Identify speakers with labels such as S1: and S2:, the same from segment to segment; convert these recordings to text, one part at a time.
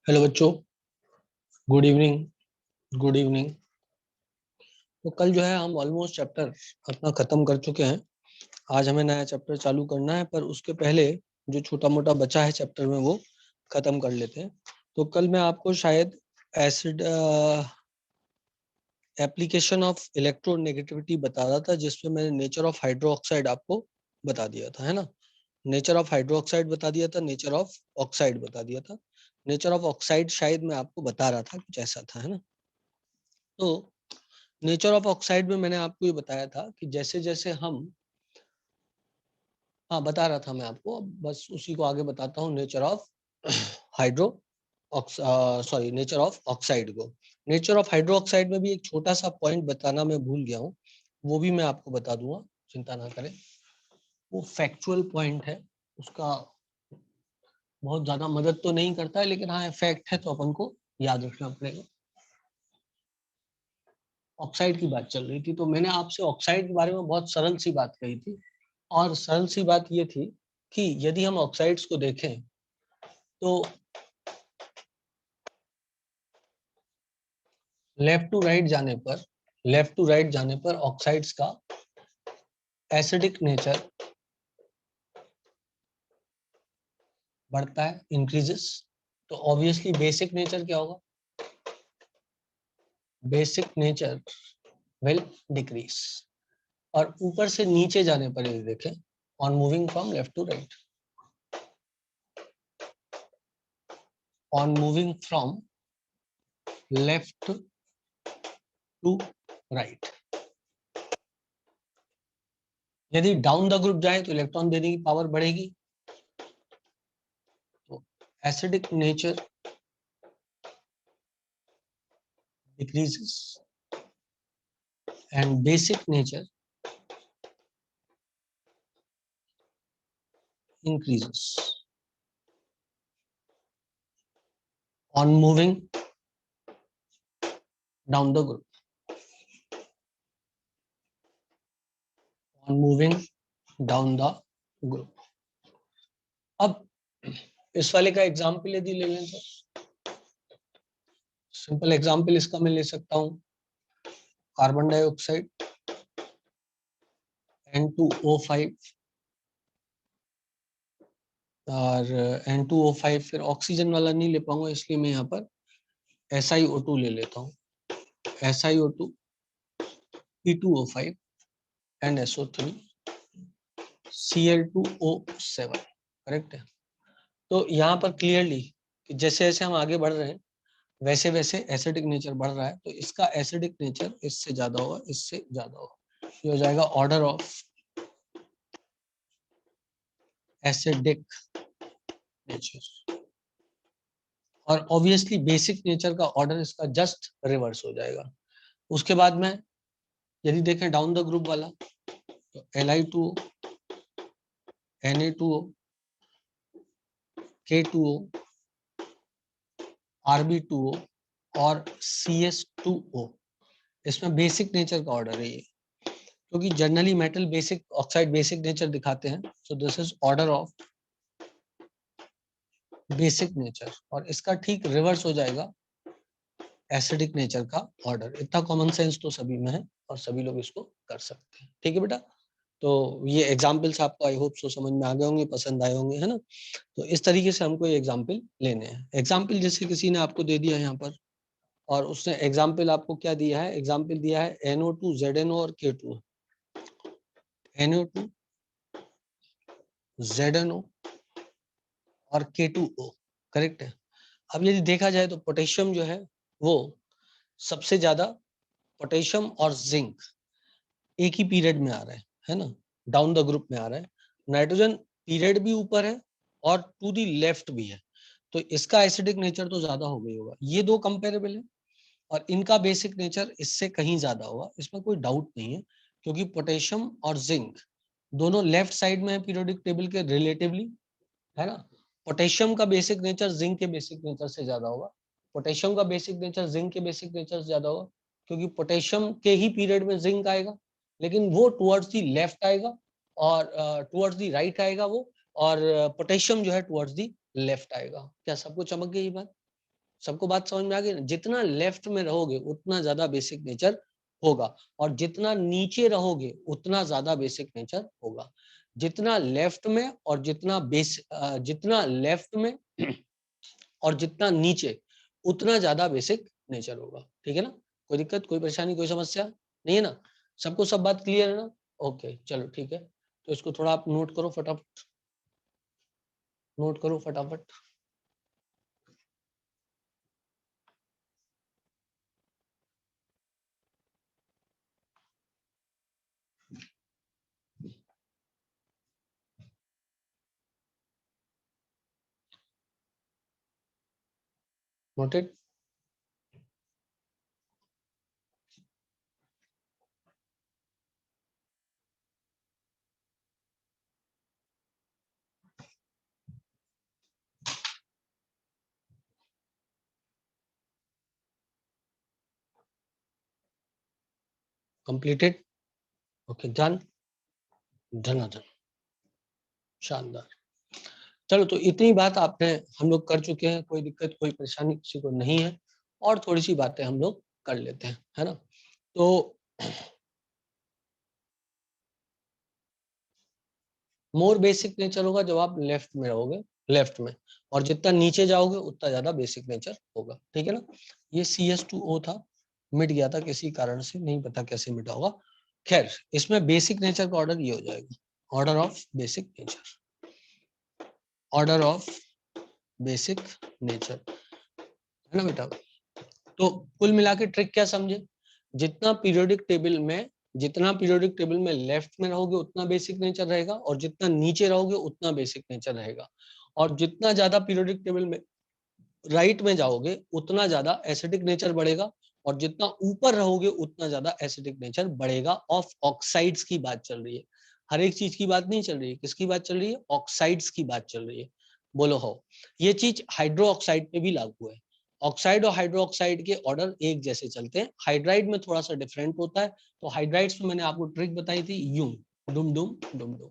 S1: Hello बच्चों, good evening. Good evening. तो कल जो है हम ऑलमोस्ट चैप्टर अपना खत्म कर चुके हैं। आज हमें नया चैप्टर चालू करना है, पर उसके पहले जो छोटा मोटा बचा है चैप्टर में वो खत्म कर लेते हैं। तो कल मैं आपको शायद एसिड एप्लीकेशन ऑफ इलेक्ट्रोनेगेटिविटी बता रहा था, जिसमें मैंने नेचर ऑफ हाइड्रोक्साइड आपको बता दिया था, है ना। नेचर ऑफ हाइड्रोक्साइड बता दिया था, नेचर ऑफ ऑक्साइड बता दिया था। नेचर ऑफ ऑक्साइड शायद मैं आपको बता रहा था, कुछ ऐसा था, है ना। तो नेचर ऑफ ऑक्साइड में मैंने आपको ये बताया था कि जैसे जैसे हम, हाँ बता रहा था मैं आपको, बस उसी को आगे बताता हूँ। Nature of hydro sorry nature of oxide को, नेचर ऑफ हाइड्रो ऑक्साइड में भी एक छोटा सा पॉइंट बताना मैं भूल गया हूँ, वो भी मैं आपको बता दूंगा, चिंता ना करें। वो फैक्चुअल पॉइंट है, उसका बहुत ज्यादा मदद तो नहीं करता है, लेकिन हाँ फैक्ट है तो अपन को याद रखना पड़ेगा। ऑक्साइड की बात चल रही थी, तो मैंने आपसे ऑक्साइड के बारे में बहुत सरल सी बात कही थी, और सरल सी बात ये थी कि यदि हम ऑक्साइड्स को देखें तो लेफ्ट टू राइट जाने पर ऑक्साइड्स का एसिडिक नेचर बढ़ता है, इंक्रीजेस। तो ऑब्वियसली बेसिक नेचर क्या होगा? Basic nature will decrease. और ऊपर से नीचे जाने पर यदि देखें, on moving from left to right, on moving from left to right, यदि डाउन द ग्रुप जाए तो इलेक्ट्रॉन देने की पावर बढ़ेगी। तो acidic nature decreases and basic nature increases on moving down the group, on moving down the group. अब इस वाले का एग्जाम्पल यदि ले लें तो सिंपल एग्जाम्पल इसका मैं ले सकता हूँ, कार्बन डाइऑक्साइड N2O5 और N2O5, फिर ऑक्सीजन वाला नहीं ले पाऊंगा, इसलिए मैं यहाँ पर SiO2 ले लेता हूँ, SiO2 P2O5 and SO3 Cl2O7, correct है। तो यहाँ पर क्लियरली जैसे जैसे हम आगे बढ़ रहे हैं वैसे वैसे एसिडिक नेचर बढ़ रहा है, तो इसका एसिडिक नेचर इससे ज्यादा होगा, इससे ज्यादा होगा, ये हो जाएगा ऑर्डर ऑफ एसिडिक नेचर। और ऑब्वियसली बेसिक नेचर का ऑर्डर इसका जस्ट रिवर्स हो जाएगा। उसके बाद में यदि देखें डाउन द ग्रुप वाला, तो Li2O, Na2O, K2O, Rb2O और CS2O, इसमें बेसिक नेचर का ऑर्डर है ये, क्योंकि generally metal basic oxide basic nature दिखाते हैं, so this is order of basic nature, और इसका ठीक रिवर्स हो जाएगा एसिडिक नेचर का ऑर्डर। इतना कॉमन सेंस तो सभी में है और सभी लोग इसको कर सकते हैं, ठीक है बेटा। तो ये एग्जाम्पल्स आपको आई होप सो समझ में आ गए होंगे, पसंद आए होंगे, है ना। तो इस तरीके से हमको ये एग्जाम्पल लेने हैं। एग्जाम्पल जैसे किसी ने आपको दे दिया यहाँ पर, और उसने एग्जाम्पल आपको क्या दिया है? एग्जाम्पल दिया है NO2, ZNO और K2, NO2, ZNO और K2O, करेक्ट है। अब यदि देखा जाए तो पोटेशियम जो है वो सबसे ज्यादा, पोटेशियम और जिंक एक ही पीरियड में आ रहा है ना, डाउन द ग्रुप में आ रहा है। नाइट्रोजन पीरियड भी ऊपर है और टू दी लेफ्ट भी है, तो इसका एसिडिक नेचर तो ज्यादा हो गई होगा। ये दो कंपेरेबल है, और इनका बेसिक नेचर इससे कहीं ज्यादा होगा, इसमें कोई डाउट नहीं है, क्योंकि पोटेशियम और जिंक दोनों लेफ्ट साइड में है पीरियोडिक टेबल के रिलेटिवली, है ना। पोटेशियम का बेसिक नेचर जिंक के बेसिक नेचर से ज्यादा होगा, पोटेशियम का बेसिक नेचर जिंक के बेसिक नेचर से ज्यादा होगा, क्योंकि पोटेशियम के ही पीरियड में जिंक आएगा, लेकिन वो टुवर्ड्स दी लेफ्ट आएगा, और टुवर्ड्स दी राइट आएगा वो, और पोटेशियम जो है टुवर्ड्स दी लेफ्ट आएगा। क्या सबको चमक गई ये बात? सबको बात समझ में आ गई ना? जितना लेफ्ट में रहोगे उतना ज्यादा बेसिक नेचर होगा, और जितना नीचे रहोगे उतना ज्यादा बेसिक नेचर होगा। जितना लेफ्ट में और जितना लेफ्ट में और जितना नीचे उतना ज्यादा बेसिक नेचर होगा। ठीक है ना? कोई दिक्कत, कोई परेशानी, कोई समस्या नहीं है ना? सबको सब बात क्लियर है ना? ओके, चलो ठीक है। तो इसको थोड़ा आप नोट करो फटाफट, नोट करो फटाफट। नोटेड? कंप्लीटेड? Okay, done. धनाधन, शानदार। चलो, तो इतनी बात आपने हम लोग कर चुके हैं। कोई दिक्कत, कोई परेशानी किसी को नहीं है। और थोड़ी सी बातें हम लोग कर लेते हैं, है ना? तो मोर बेसिक नेचर होगा जब आप लेफ्ट में रहोगे, लेफ्ट में, और जितना नीचे जाओगे उतना ज्यादा बेसिक नेचर होगा। ठीक है ना? ये CS2O था, मिट गया था किसी कारण से, नहीं पता कैसे मिटा होगा। खैर, इसमें बेसिक नेचर का ऑर्डर ये हो जाएगा, order of basic nature, order of basic nature, है ना बेटा? तो कुल मिला के ट्रिक क्या समझे? जितना पीरियोडिक टेबल में लेफ्ट में रहोगे उतना बेसिक नेचर रहेगा, और जितना नीचे रहोगे उतना बेसिक नेचर रहेगा। और जितना ज्यादा पीरियोडिक टेबल में राइट में जाओगे उतना ज्यादा एसिडिक नेचर बढ़ेगा, और जितना ऊपर रहोगे उतना ज्यादा एसिडिक नेचर बढ़ेगा। ऑफ ऑक्साइड्स की बात चल रही है, हर एक चीज की बात नहीं चल रही है। किसकी बात चल रही है? ऑक्साइड्स की बात चल रही है। बोलो हो, ये चीज हाइड्रो ऑक्साइड पे भी लागू है। ऑक्साइड और हाइड्रो ऑक्साइड के ऑर्डर एक जैसे चलते हैं, हाइड्राइड में थोड़ा सा डिफरेंट होता है। तो हाइड्राइड्स में मैंने आपको ट्रिक बताई थी, यूं डुम डुम डुम डुम।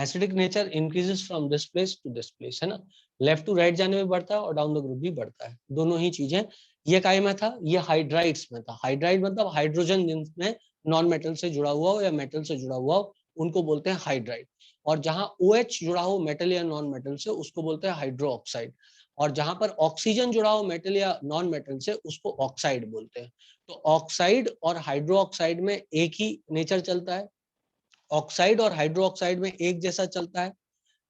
S1: Acidic nature increases from this place to this place, है ना? लेफ्ट टू राइट जाने में बढ़ता है और डाउन द ग्रुप भी बढ़ता है, दोनों ही चीजें। ये काय में था? ये हाइड्राइड्स में था। हाइड्राइड मतलब हाइड्रोजन जिनमें नॉन मेटल से जुड़ा हुआ हो या मेटल से जुड़ा हुआ हो, उनको बोलते हैं हाइड्राइड। और जहां OH जुड़ा हो मेटल या नॉन मेटल से, उसको बोलते हैं हाइड्रो ऑक्साइड। और जहां पर ऑक्सीजन जुड़ा हो मेटल या नॉन मेटल से, उसको ऑक्साइड बोलते हैं। तो ऑक्साइड और हाइड्रो ऑक्साइड में एक ही नेचर चलता है, ऑक्साइड और हाइड्रो ऑक्साइड में एक जैसा चलता है।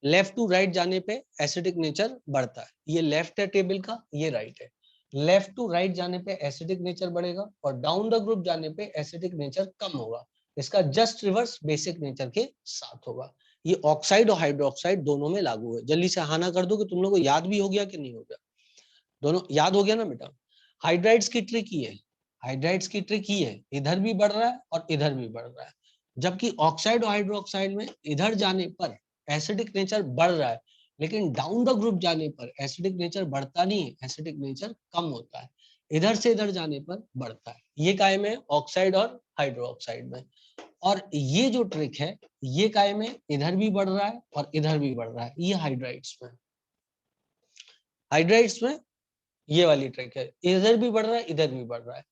S1: लेफ्ट टू राइट जाने पे एसिडिक नेचर बढ़ता है। ये लेफ्ट है टेबल का, ये राइट है। लेफ्ट टू राइट जाने पे एसिडिक नेचर बढ़ेगा, और डाउन द ग्रुप जाने पे एसिडिक नेचर कम होगा। इसका जस्ट रिवर्स बेसिक नेचर के साथ होगा। ये ऑक्साइड और हाइड्रोक्साइड दोनों में लागू है। जल्दी से हाना कर दो कि तुम लोगों को याद भी हो गया कि नहीं हो गया। दोनों याद हो गया ना बेटा? हाइड्राइड्स की ट्रिक ही है, हाइड्राइड्स की ट्रिक ही है, इधर भी बढ़ रहा है और इधर भी बढ़ रहा है। जबकि ऑक्साइड और हाइड्रोक्साइड में इधर जाने पर एसिडिक नेचर बढ़ रहा है, लेकिन डाउन द ग्रुप जाने पर एसिडिक नेचर बढ़ता नहीं है, एसिडिक नेचर कम होता है। इधर से इधर जाने पर बढ़ता है। ये काय में? ऑक्साइड और हाइड्रोक्साइड में। और ये जो ट्रिक है, ये काय में? इधर भी बढ़ रहा है और इधर भी बढ़ रहा है, ये हाइड्राइड्स में। हाइड्राइड्स में ये वाली ट्रिक है, इधर भी बढ़ रहा है इधर भी बढ़ रहा है।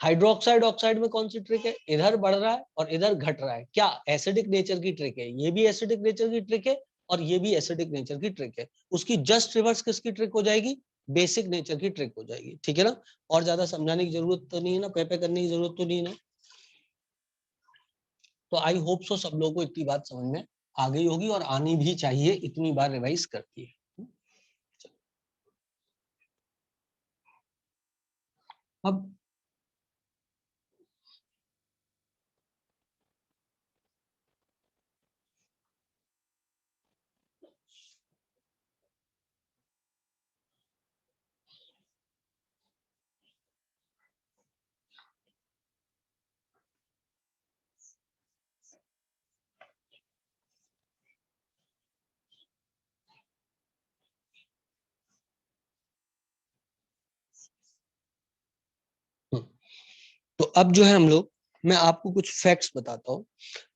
S1: हाइड्रोक्साइड ऑक्साइड में कौन सी ट्रिक है? इधर बढ़ रहा है और इधर घट रहा है। क्या? एसिडिक नेचर की ट्रिक है। ये भी एसिडिक नेचर की ट्रिक है और ये भी एसिडिक नेचर की ट्रिक है। उसकी जस्ट रिवर्स किसकी ट्रिक हो जाएगी? बेसिक नेचर की ट्रिक हो जाएगी। ठीक है ना? और ज्यादा समझाने की जरूरत तो नहीं है ना, पे करने की जरूरत तो नहीं है ना? तो आई होप सो सब लोगों को इतनी बात समझ में आ गई होगी, और आनी भी चाहिए, इतनी बार रिवाइज करती है। अब तो अब जो है हम लोग, मैं आपको कुछ फैक्ट्स बताता हूँ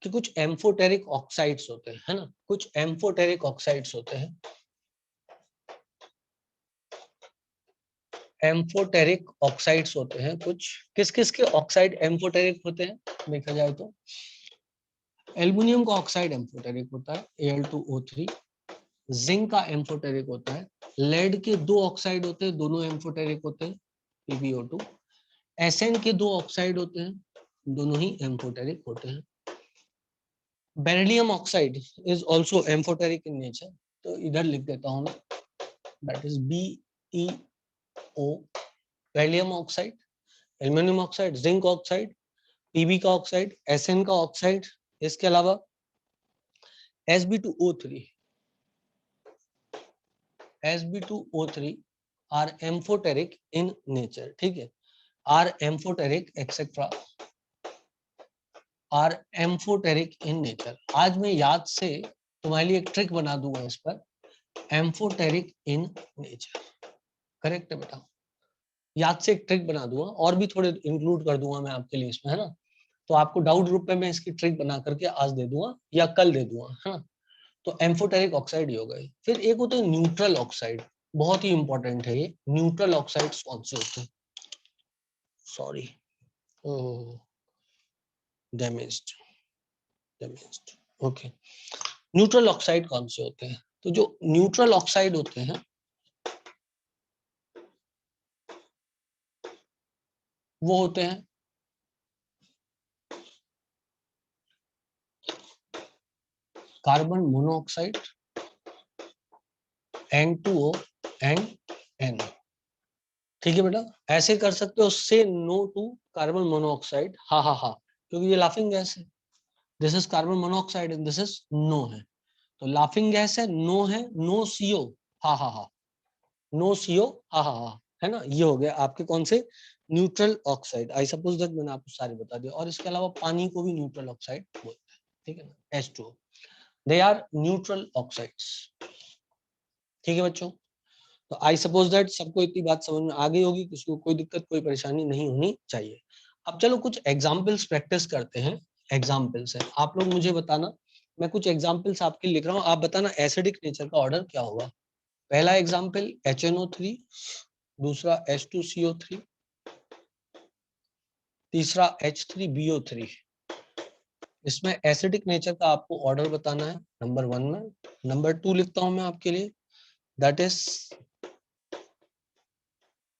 S1: कि कुछ एम्फोटेरिक ऑक्साइड्स होते हैं, है ना? कुछ एम्फोटेरिक ऑक्साइड्स होते हैं। एम्फोटेरिक ऑक्साइड्स होते हैं कुछ। किस किस के ऑक्साइड एम्फोटेरिक होते हैं देखा जाए तो एल्युमिनियम का ऑक्साइड एम्फोटेरिक होता है Al2O3, जिंक का एम्फोटेरिक होता है, लेड के दो ऑक्साइड होते हैं दोनों एम्फोटेरिक होते हैं PbO2, एसएन के दो ऑक्साइड होते हैं दोनों ही एम्फोटेरिक होते हैं। Beryllium oxide is also amphoteric in nature, तो इधर लिख देता हूं मैं, that is BeO, beryllium oxide, aluminium oxide, zinc oxide, Pb का ऑक्साइड, एसएन का ऑक्साइड, इसके अलावा Sb2O3 are amphoteric in nature, ठीक है, are amphoteric etcetera are amphoteric in nature. आज मैं याद से तुम्हारे लिए एक ट्रिक बना दूंगा इस पर, एम्फोटेरिक इन नेचर, करेक्ट है बेटा, याद से एक ट्रिक बना दूंगा और भी थोड़े इंक्लूड कर दूंगा मैं आपके लिए इसमें, है ना, तो आपको डाउट ग्रुप में मैं इसकी ट्रिक बना करके आज दे दूंगा या कल दे दूंगा, है ना। तो एम्फोटेरिक ऑक्साइड ही हो गई। फिर एक होते हैं न्यूट्रल ऑक्साइड, बहुत ही इंपॉर्टेंट है ये। न्यूट्रल ऑक्साइड्स कौन से होते हैं, sorry damaged okay, neutral oxide कौन से होते हैं, तो जो न्यूट्रल ऑक्साइड होते हैं वो होते हैं carbon monoxide N2O and N, ठीक है बेटा, ऐसे कर सकते हो, से नो टू कार्बन मोनोऑक्साइड, हा हा हा, क्योंकि ये लाफिंग गैस है, this is carbon monoxide and this is NO है, तो लाफिंग गैस है, नो है, नो CO, हा हा हा, नो CO, हा हा हा, है ना, ये हो गया आपके कौन से neutral oxide. I suppose that मैंने आपको सारे बता दिया, और इसके अलावा पानी को भी न्यूट्रल ऑक्साइड बोलते हैं, ठीक है ना, H2O, they are neutral oxides, ठीक है बच्चों। तो आई सपोज दैट सबको इतनी बात समझ में आ गई होगी, किसी को कोई दिक्कत कोई परेशानी नहीं होनी चाहिए। अब चलो कुछ एग्जाम्पल्स प्रैक्टिस करते हैं, एग्जाम्पल्स है, आप लोग मुझे बताना, मैं कुछ एग्जाम्पल्स आपके लिख रहा हूँ, आप बताना एसिडिक नेचर का ऑर्डर क्या होगा। पहला एग्जाम्पल HNO3, दूसरा H2CO3, तीसरा H3BO3। इसमें एसिडिक नेचर का आपको ऑर्डर बताना है नंबर 1 में। नंबर 2 लिखता हूं मैं आपके लिए, दैट इज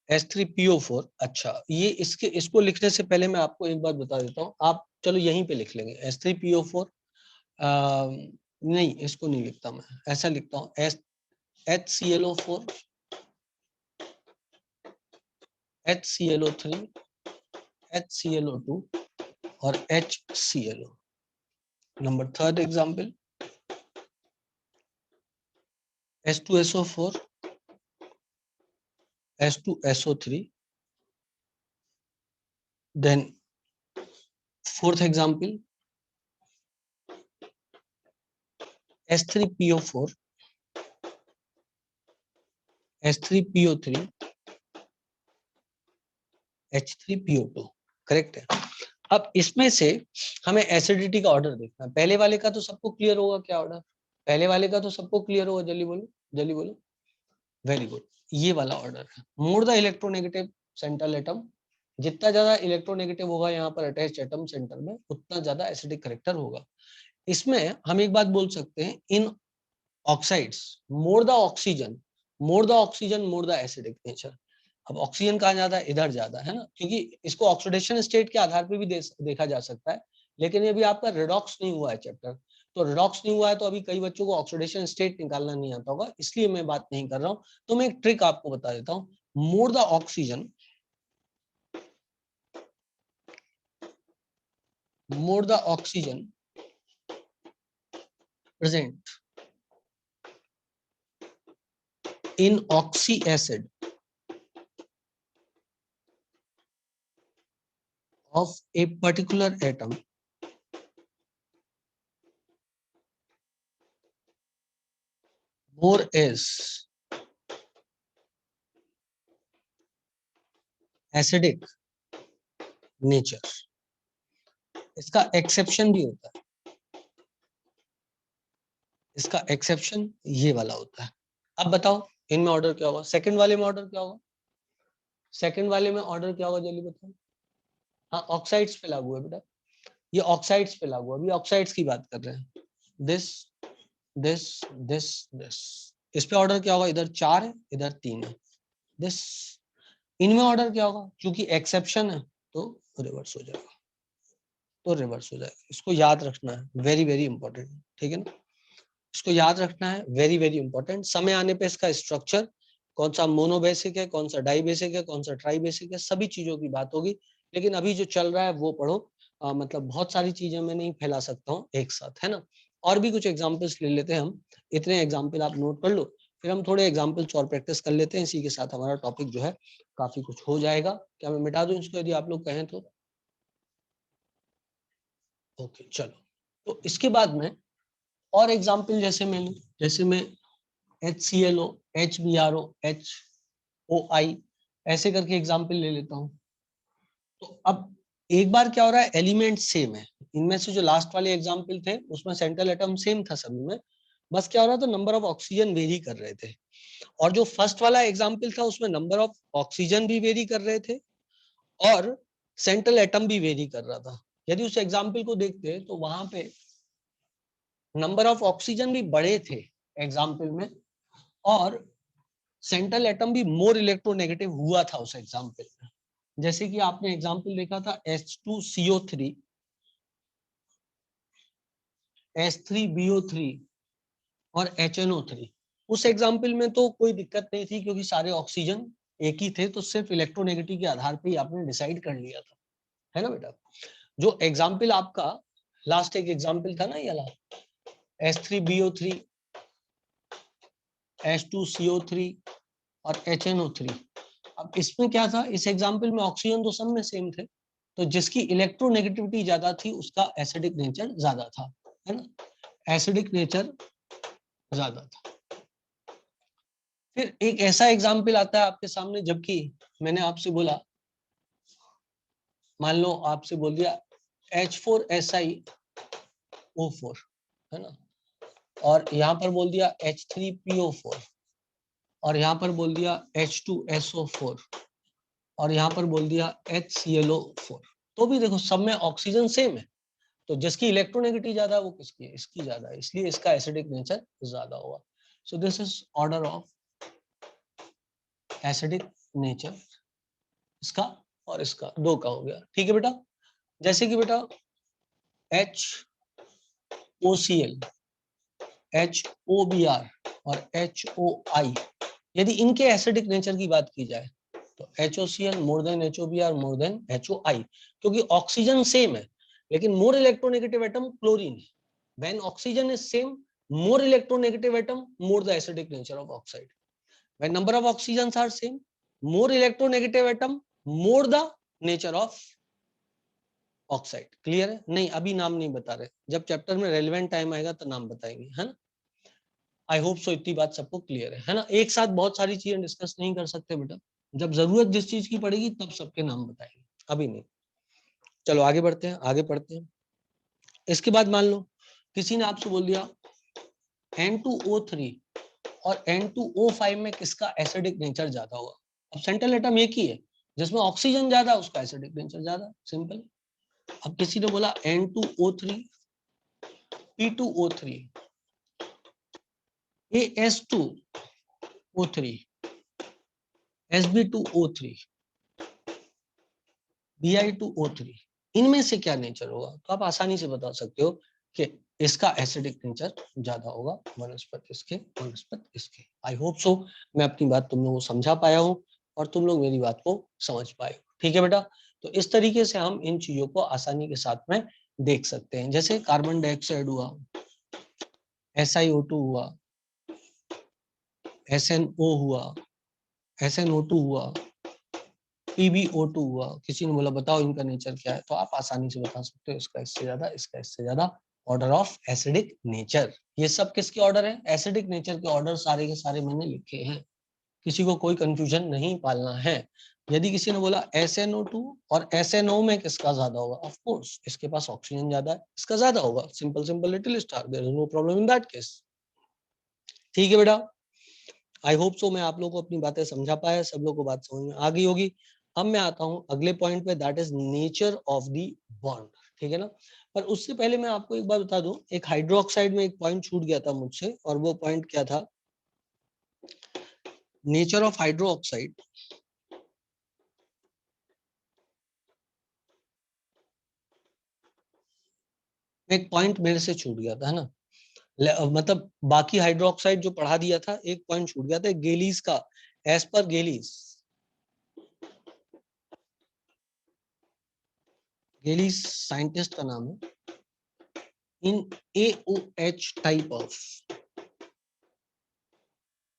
S1: H3PO4। अच्छा, ये इसको लिखने से पहले मैं आपको एक बात बता देता हूँ, आप चलो यहीं पे लिख लेंगे H3PO4, नहीं इसको नहीं लिखता मैं, ऐसा लिखता हूँ HClO4, HClO3, HClO2 और HClO। Number third example H2SO4, H2SO3, then fourth example H3PO4, H3PO3, H3PO2, correct है। अब इसमें से हमें एसिडिटी का ऑर्डर देखना है। पहले वाले का तो सबको क्लियर होगा क्या ऑर्डर, पहले वाले का तो सबको क्लियर होगा, जल्दी बोलो जल्दी बोलो, वेरी गुड, ये वाला ऑर्डर है। More the electronegative central atom, जितना ज्यादा इलेक्ट्रोनेगेटिव होगा यहाँ पर अटैच्ड एटम सेंटर में, उतना ज्यादा एसिडिक करेक्टर होगा। इसमें हम एक बात बोल सकते हैं, in oxides more the oxygen, more the oxygen more the acidic nature. अब ऑक्सीजन कहाँ ज्यादा है, इधर ज्यादा है ना, क्योंकि इसको ऑक्सीडेशन स्टेट के आधार पर भी देखा जा सकता है, लेकिन ये भी आपका रिडॉक्स नहीं हुआ है चैप्टर, तो रिडॉक्स नहीं हुआ है तो अभी कई बच्चों को ऑक्सीडेशन स्टेट निकालना नहीं आता होगा, इसलिए मैं बात नहीं कर रहा हूँ। तो मैं एक ट्रिक आपको बता देता हूँ, मोर the oxygen, more the oxygen present in oxy acid of a particular atom more is acidic nature। इसका एक्सेप्शन भी होता है, इसका एक्सेप्शन ये वाला होता है। अब बताओ इनमें ऑर्डर क्या होगा, सेकंड वाले में ऑर्डर क्या होगा, सेकंड वाले में ऑर्डर क्या होगा जल्दी बताओ। हाँ ऑक्साइड्स पे लागू है बेटा, ये ऑक्साइड्स पे लागू है, अभी ऑक्साइड्स की बात कर रहे हैं। दिस दिस दिस दिस, इस पे ऑर्डर क्या होगा, इधर 4 है इधर 3 है। दिस, इनमें ऑर्डर क्या होगा, क्योंकि एक्सेप्शन है तो रिवर्स हो जाएगा, तो रिवर्स हो जाएगा। इसको याद रखना है, वेरी वेरी इंपॉर्टेंट, ठीक है ना, इसको याद रखना है, वेरी वेरी इंपॉर्टेंट। समय आने पे इसका स्ट्रक्चर, कौन सा मोनो बेसिक है, कौन सा डाई बेसिक है, कौन सा ट्राई बेसिक है, सभी चीजों की बात होगी। लेकिन अभी जो चल रहा है वो पढ़ो, मतलब बहुत सारी चीजें मैं नहीं फैला सकता हूँ एक साथ, है ना। और भी कुछ एग्जाम्पल्स ले लेते हैं हम, इतने एग्जाम्पल आप नोट कर लो, फिर हम थोड़े एग्जाम्पल्स और प्रैक्टिस कर लेते हैं। इसी के साथ हमारा टॉपिक जो है काफी कुछ हो जाएगा। क्या मैं मिटा दूं इसको यदि आप लोग कहें तो? ओके चलो, तो इसके बाद में और एग्जाम्पल जैसे मैं लूं, जैसे मैं HClO, HBrO, HOI ऐसे करके एग्जाम्पल ले लेता हूं। तो अब एक बार क्या हो रहा है, एलिमेंट सेम है, इनमें से जो लास्ट वाले एग्जाम्पल थे उसमें सेंट्रल एटम सेम था सभी में, बस क्या हो रहा था, नंबर ऑफ ऑक्सीजन वेरी कर रहे थे। और जो फर्स्ट वाला एग्जाम्पल था उसमें नंबर ऑफ ऑक्सीजन भी वेरी कर रहे थे और सेंट्रल एटम भी वेरी कर रहा था। यदि उस एग्जाम्पल को देखते तो वहां पे नंबर ऑफ ऑक्सीजन भी बड़े थे एग्जाम्पल में, और सेंट्रल एटम भी मोर इलेक्ट्रोनेगेटिव हुआ था उस एग्जाम्पल में। जैसे कि आपने एग्जाम्पल देखा था H2CO3, H3BO3 और HNO3। उस एग्जाम्पल में तो कोई दिक्कत नहीं थी क्योंकि सारे ऑक्सीजन एक ही थे, तो सिर्फ इलेक्ट्रोनेगेटिव के आधार पे ही आपने डिसाइड कर लिया था, है ना बेटा। जो एग्जाम्पल आपका लास्ट एक एग्जाम्पल था ना ये वाला, H3BO3, H2CO3 और HNO3, अब इसमें क्या था, इस एग्जाम्पल में ऑक्सीजन तो सब में सेम थे, तो जिसकी इलेक्ट्रोनेगेटिविटी ज्यादा थी उसका एसिडिक नेचर ज्यादा था, है ना, एसिडिक नेचर ज्यादा था। फिर एक ऐसा एग्जाम्पल आता है आपके सामने, जबकि मैंने आपसे बोला, मान लो आपसे बोल दिया H4SiO4, है ना, और यहाँ पर बोल दिया H3PO4, और यहाँ पर बोल दिया H2SO4, और यहाँ पर बोल दिया HClO4, तो भी देखो सब में ऑक्सीजन सेम है, तो जिसकी इलेक्ट्रोनेगेटिविटी ज्यादा है वो किसकी है, इसकी ज्यादा है, इसलिए इसका एसिडिक नेचर ज्यादा होगा। So this is order of acidic nature, इसका और इसका दो का हो गया, ठीक है बेटा। जैसे कि बेटा HOCl, HOBr और HOI, यदि इनके एसिडिक नेचर की बात की जाए तो HOCl more than HOBr more than HOI, क्योंकि ऑक्सीजन सेम है लेकिन मोर इलेक्ट्रोनेगेटिव एटम क्लोरीन है। When oxygen is same, more electronegative atom, more the acidic nature of oxide. When number of oxygens are same, more electronegative atom, more the nature of oxide. Clear है? नहीं अभी नाम नहीं बता रहे, जब chapter में रेलेवेंट टाइम आएगा तो नाम बताएंगे, है ना। आई होप सो इतनी बात सबको क्लियर है ना। एक साथ बहुत सारी चीजें डिस्कस नहीं कर सकते बेटा, जब जरूरत जिस चीज की पड़ेगी तब सबके नाम बताएंगे, अभी नहीं। चलो आगे बढ़ते हैं, आगे पढ़ते हैं। इसके बाद मान लो किसी ने आपसे बोल दिया N2O3 और N2O5 में किसका एसिडिक नेचर ज्यादा होगा। अब सेंट्रल एटम एक ही है, जिसमें ऑक्सीजन ज्यादा है उसका एसिडिक नेचर ज्यादा, सिंपल। अब किसी ने बोला N2O3, P2O3, AS2O3, Sb2O3, Bi2O3, इनमें से क्या नेचर होगा, तो आप आसानी से बता सकते हो कि इसका एसिडिक नेचर ज्यादा होगा वनस्पत इसके, वनस्पत इसके। आई होप सो मैं अपनी बात तुम लोगों को समझा पाया हूँ और तुम लोग मेरी बात को समझ पाए हो, ठीक है बेटा। तो इस तरीके से हम इन चीजों को आसानी के साथ में देख सकते हैं। जैसे कार्बन डाइऑक्साइड हुआ, SiO2 हुआ, SNO हुआ, SNO2 हुआ, PbO2 हुआ। किसी ने बोला बताओ इनका नेचर क्या है, तो आप आसानी से बता सकते हो, इसका इससे ज्यादा, इसका इससे ज्यादा। ऑर्डर ऑफ एसिडिक नेचर, ये सब किसके ऑर्डर है, एसिडिक नेचर के ऑर्डर सारे के सारे मैंने लिखे हैं, किसी को कोई कंफ्यूजन नहीं पालना है। यदि किसी ने बोला SNO2 और SNO में किसका ज्यादा होगा, ऑफ कोर्स इसके पास ऑक्सीजन ज्यादा है, इसका ज्यादा होगा, simple simple little star, there is no problem in that case, ठीक है बेटा। आई होप सो मैं आप लोगों को अपनी बातें समझा पाया, सब लोगों को बात समझ में आ गई होगी। अब मैं आता हूं अगले पॉइंट पे, that is nature of the bond. ठीक है ना। पर उससे पहले मैं आपको एक बात बता दूं, एक हाइड्रोक्साइड में एक पॉइंट छूट गया था मुझसे, और वो पॉइंट क्या था, नेचर ऑफ हाइड्रोक्साइड। एक पॉइंट मेरे से छूट गया था, है ना। मतलब बाकी हाइड्रोक्साइड जो पढ़ा दिया था, एक पॉइंट छूट गया था गेलीज का। एज पर गेलीज, गेलीज साइंटिस्ट का नाम है, इन AOH टाइप ऑफ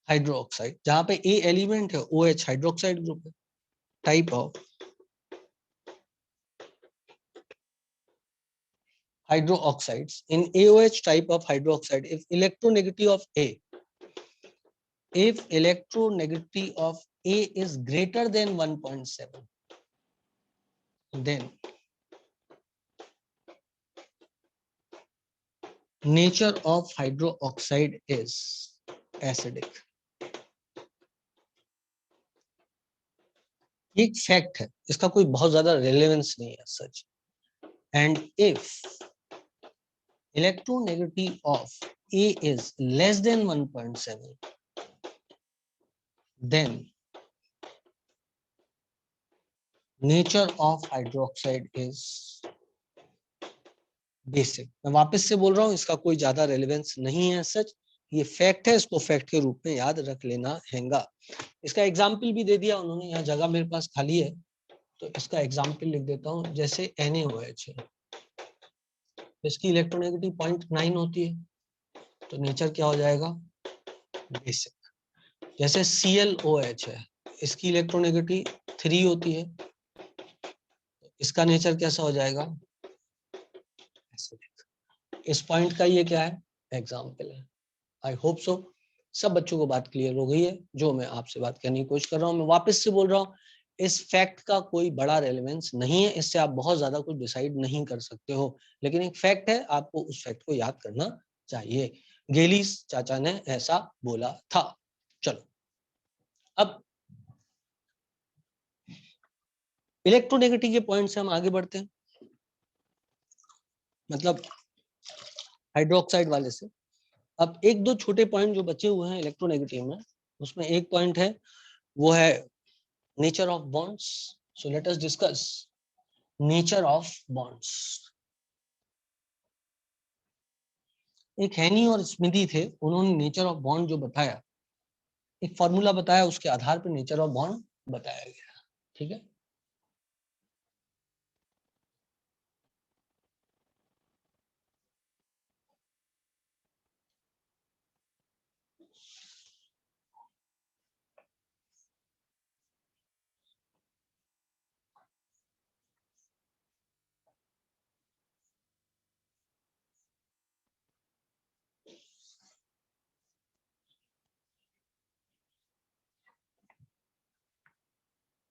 S1: हाइड्रोक्साइड, जहां पे A एलिमेंट है, OH हाइड्रोक्साइड ग्रुप है, type of hydroxides. In AOH type of hydroxide, if electronegativity of A is greater than 1.7, then nature of hydroxide is acidic. एक fact है, इसका कोई बहुत ज्यादा रेलेवेंस नहीं है सच। And if electronegativity of A is less than 1.7, then nature of hydroxide is basic. मैं वापस से बोल रहा हूँ, इसका कोई ज्यादा रेलेवेंस नहीं है सच, ये फैक्ट है, इसको फैक्ट के रूप में याद रख लेना हैगा। इसका एग्जाम्पल भी दे दिया उन्होंने, यहाँ जगह मेरे पास खाली है तो इसका एग्जाम्पल लिख देता हूँ। जैसे NaOH है, इसकी इलेक्ट्रोनेगेटिव 0.9 होती है, तो नेचर क्या हो जाएगा, बेसिक। जैसे ClOH है, इसकी इलेक्ट्रोनेगेटिव 3 होती है, इसका नेचर कैसा हो जाएगा, एसिडिक। इस पॉइंट का ये क्या है, एग्जाम्पल है। आई होप सो सब बच्चों को बात क्लियर हो गई है, जो मैं आपसे बात करने की कोशिश कर रहा हूँ। मैं वापस से बोल रहा हूँ, इस फैक्ट का कोई बड़ा रेलेवेंस नहीं है, इससे आप बहुत ज्यादा कुछ डिसाइड नहीं कर सकते हो, लेकिन एक फैक्ट है, आपको उस फैक्ट को याद करना चाहिए। गेलीस चाचा ने ऐसा बोला था। चलो अब इलेक्ट्रोनेगेटिव के पॉइंट से हम आगे बढ़ते हैं, मतलब हाइड्रोक्साइड वाले से। अब एक दो छोटे पॉइंट जो बचे हुए हैं इलेक्ट्रोनेगेटिव में, उसमें एक पॉइंट है, वो है nature of bonds. So let us discuss nature of bonds. एक हैनी और स्मिथी थे, उन्होंने नेचर ऑफ बॉन्ड जो बताया, एक फॉर्मूला बताया, उसके आधार पर नेचर ऑफ बॉन्ड बताया गया। ठीक है।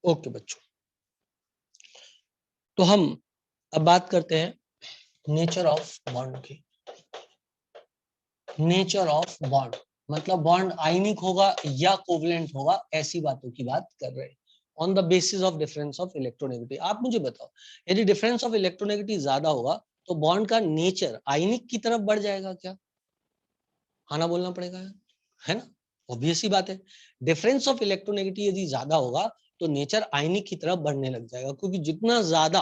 S1: ओके बच्चों, तो हम अब बात करते हैं नेचर ऑफ बॉन्ड की। नेचर ऑफ बॉन्ड मतलब बॉन्ड आयनिक होगा या कोवलेंट होगा, ऐसी बातों की बात कर रहे हैं। On the basis of difference of electronegative, आप मुझे बताओ, यदि डिफरेंस ऑफ इलेक्ट्रोनेगेटिव ज्यादा होगा तो बॉन्ड का नेचर आयनिक की तरफ बढ़ जाएगा क्या, आना बोलना पड़ेगा, है ना। ऑब्वियस सी बात है, डिफरेंस ऑफ इलेक्ट्रोनेगेटिव यदि ज्यादा होगा तो नेचर आयनिक की तरफ बढ़ने लग जाएगा, क्योंकि जितना ज्यादा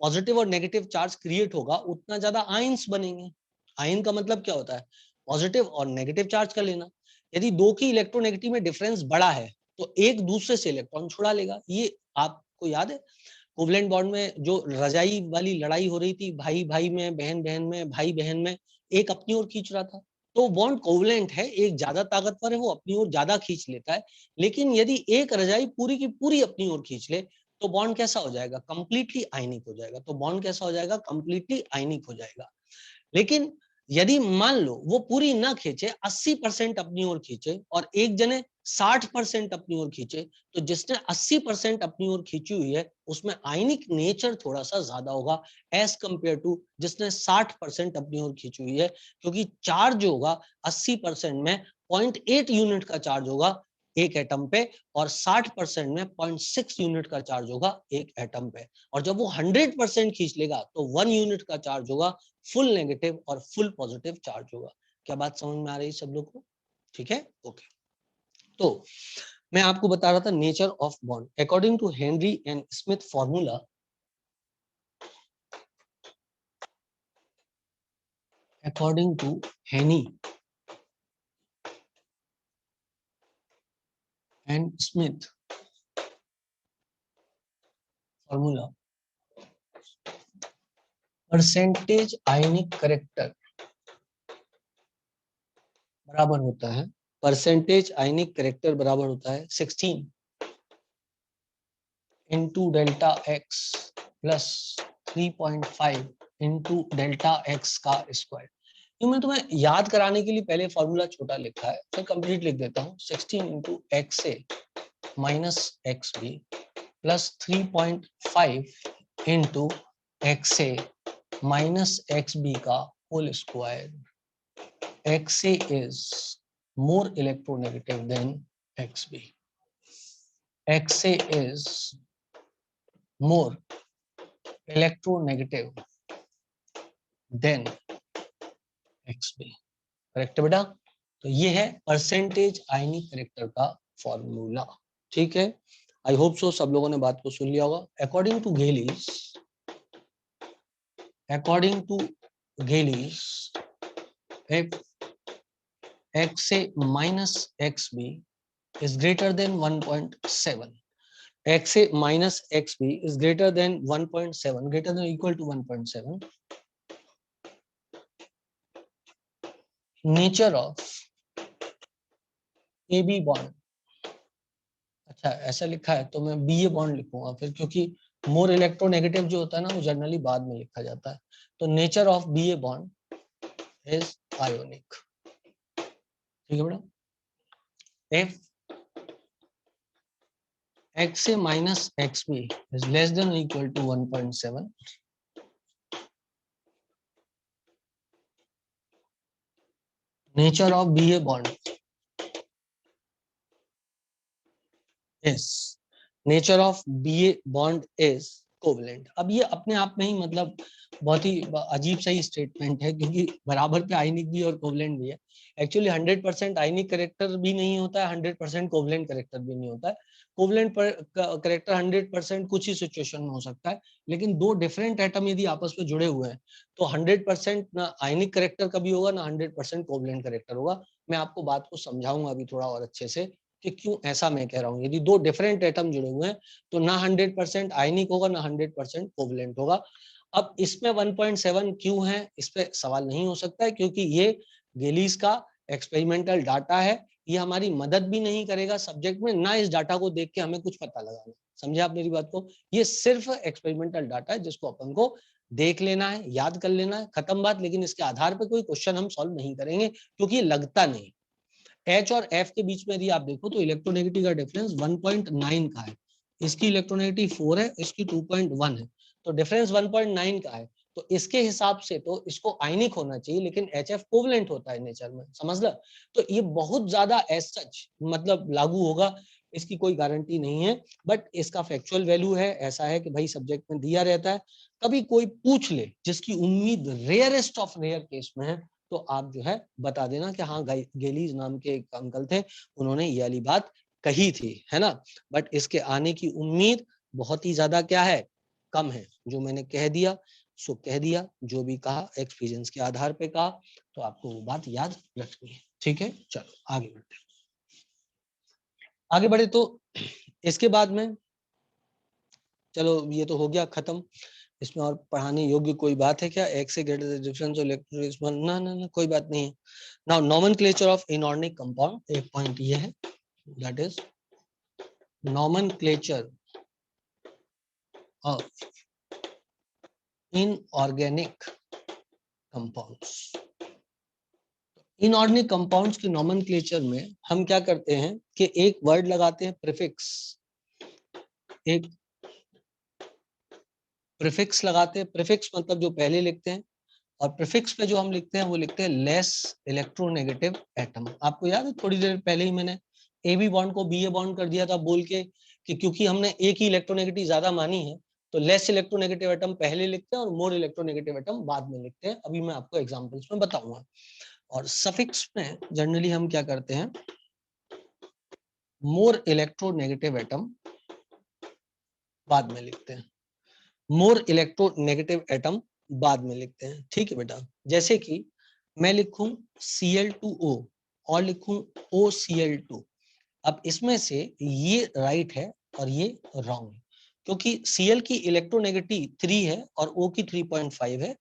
S1: पॉजिटिव और नेगेटिव चार्ज क्रिएट होगा उतना ज्यादा आयंस बनेंगे। आयन का मतलब क्या होता है, पॉजिटिव और नेगेटिव चार्ज का लेना। यदि दो की इलेक्ट्रोनेगेटिव में डिफरेंस बड़ा है तो एक दूसरे से इलेक्ट्रॉन छुड़ा लेगा। ये आपको याद है कोवलेंट बॉन्ड में जो रजाई वाली लड़ाई हो रही थी, भाई भाई में, बहन बहन में, भाई बहन में, एक अपनी ओर खींच रहा था, तो बॉन्ड कोवलेंट है, एक ज्यादा ताकतवर है, वो अपनी ओर ज्यादा खींच लेता है। लेकिन यदि एक रजाई पूरी की पूरी अपनी ओर खींच ले तो बॉन्ड कैसा हो जाएगा, कंप्लीटली आयनिक हो जाएगा। तो बॉन्ड कैसा हो जाएगा, कंप्लीटली आयनिक हो जाएगा। लेकिन यदि मान लो वो पूरी ना खींचे, 80% अपनी ओर खींचे और एक जने 60% अपनी ओर खींचे, तो जिसने 80% अपनी ओर खींची हुई है उसमें आयनिक नेचर थोड़ा सा ज्यादा होगा एज कंपेयर टू जिसने 60% अपनी ओर खींची हुई है, क्योंकि चार्ज होगा 80% में 0.8 यूनिट का चार्ज होगा, एक एटम पे, और 60% में 0.6 यूनिट का चार्ज होगा एक एटम पे। और जब वो 100% खींच लेगा तो 1 यूनिट का चार्ज होगा, फुल नेगेटिव और फुल पॉजिटिव चार्ज होगा। क्या बात समझ में आ रही है सब लोग को? ठीक है, ओके। तो मैं आपको बता रहा था nature of bond. According to Henry and Smith formula, according to Henry and Smith formula, percentage ionic character बराबर होता है, परसेंटेज आयनिक करेक्टर बराबर होता है 16 into delta x plus 3.5 into delta x का स्क्वायर। मैं तुम्हें याद कराने के लिए पहले फॉर्मूला छोटा लिखा है, फिर कंप्लीट लिख देता हूँ। 16 into X A minus X B plus 3.5 into X A minus X B का whole square. X A is more electronegative than X B. X A is more electronegative than X B. Correct है बेटा? तो ये है percentage ionic character का formula. ठीक है, I hope so सब लोगों ने बात को सुन लिया होगा। According to Gales, according to Gales, if XA minus XB is greater than 1.7, XA minus XB is greater than 1.7, greater than or equal to 1.7, nature of AB bond, अच्छा ऐसा लिखा है तो मैं BA बॉन्ड लिखूंगा फिर, क्योंकि मोर इलेक्ट्रोनेगेटिव जो होता है ना वो जनरली बाद में लिखा जाता है। तो nature of BA bond is ionic. ठीक है बेटा? If XA minus XB is less than or equal to 1.7, nature of BA bond is, nature of BA bond is covalent. अब ये अपने आप में ही मतलब बहुत ही अजीब सा ही स्टेटमेंट है, क्योंकि बराबर पे आयनिक भी और कोवलेंट भी है। एक्चुअली 100% आयनिक करेक्टर भी नहीं होता है, 100% कोवलेंट करेक्टर भी नहीं होता है। कोवलेंट करेक्टर 100% कुछ ही सिचुएशन में हो सकता है, लेकिन दो डिफरेंट एटम यदि आपस में जुड़े हुए हैं तो 100% ना आयनिक करेक्टर कभी होगा ना 100% कोवलेंट करेक्टर होगा। मैं आपको बात को समझाऊंगा अभी थोड़ा और अच्छे से कि क्यों ऐसा मैं कह रहा हूँ। यदि दो डिफरेंट एटम जुड़े हुए हैं तो ना 100% आयनिक होगा ना 100% कोवलेंट होगा। अब इसमें 1.7 क्यों है, इस पे सवाल नहीं हो सकता है, क्योंकि ये गेलीज का एक्सपेरिमेंटल डाटा है। ये हमारी मदद भी नहीं करेगा सब्जेक्ट में, ना इस डाटा को देख के हमें कुछ पता लगाना। समझे आप मेरी बात को? ये सिर्फ एक्सपेरिमेंटल डाटा है जिसको अपन को देख लेना है, याद कर लेना है, खत्म बात। लेकिन इसके आधार पर कोई क्वेश्चन हम सॉल्व नहीं करेंगे, क्योंकि ये लगता नहीं। H और F के बीच में यदि आप देखो तो इलेक्ट्रोनेगेटिव का डिफरेंस 1.9 का है। इसकी इलेक्ट्रोनेगेटिव 4 है, इसकी 2.1 है, तो डिफरेंस 1.9 का है। तो इसके हिसाब से तो इसको आयनिक होना चाहिए, लेकिन HF कोवलेंट होता है नेचर में, समझ लो। तो ये बहुत ज्यादा एज सच मतलब लागू होगा, इसकी कोई गारंटी नहीं है, बट इसका फैक्चुअल वैल्यू है। ऐसा है कि भाई सब्जेक्ट में दिया रहता है, कभी कोई पूछ ले जिसकी उम्मीद रेयरेस्ट ऑफ रेयर केस में है, तो आप जो है बता देना कि हाँ गेलीज नाम के एक अंकल थे, उन्होंने ये वाली बात कही थी, है ना। बट इसके आने की उम्मीद बहुत ही ज्यादा क्या है, कम है। जो मैंने कह दिया सो कह दिया, जो भी कहा एक्सपीरियंस के आधार पे कहा, तो आपको वो बात याद रखनी है। ठीक है, चलो आगे बढ़ते हैं। आगे बढ़े तो इसके बाद में, चलो ये तो हो गया खत्म। इसमें और पढ़ाने योग्य कोई बात है क्या? एक्स से ग्रेटर डिफरेंस इलेक्ट्रोन, ना ना ना कोई बात नहीं है। Now nomenclature of inorganic compound, एक पॉइंट ये है, that is nomenclature of inorganic compounds. Inorganic compounds के नोमेनक्लेचर में हम क्या करते हैं कि एक वर्ड लगाते हैं प्रीफिक्स, एक प्रीफिक्स लगाते हैं। प्रीफिक्स मतलब जो पहले लिखते हैं, और प्रीफिक्स पे जो हम लिखते हैं वो लिखते हैं लेस इलेक्ट्रोनेगेटिव एटम। आपको याद है थोड़ी देर पहले ही मैंने ए बी बॉन्ड को बी ए बॉन्ड कर दिया था बोल के कि क्योंकि हमने ए की इलेक्ट्रोनेगेटिविटी ज्यादा मानी है तो लेस इलेक्ट्रोनेगेटिव एटम पहले लिखते हैं और मोर इलेक्ट्रोनेगेटिव एटम बाद में लिखते हैं। अभी मैं आपको एग्जांपल्स में बताऊंगा। और सफिक्स में जनरली हम क्या करते हैं, मोर इलेक्ट्रोनेगेटिव एटम बाद में लिखते हैं, मोर इलेक्ट्रोनेगेटिव एटम बाद में लिखते हैं। ठीक है बेटा, जैसे कि मैं लिखूं Cl2O और लिखूं OCl2। अब इसमें से ये राइट है और ये रॉन्ग है, क्योंकि Cl की इलेक्ट्रोनेगेटिव 3 है और O की 3.5 है,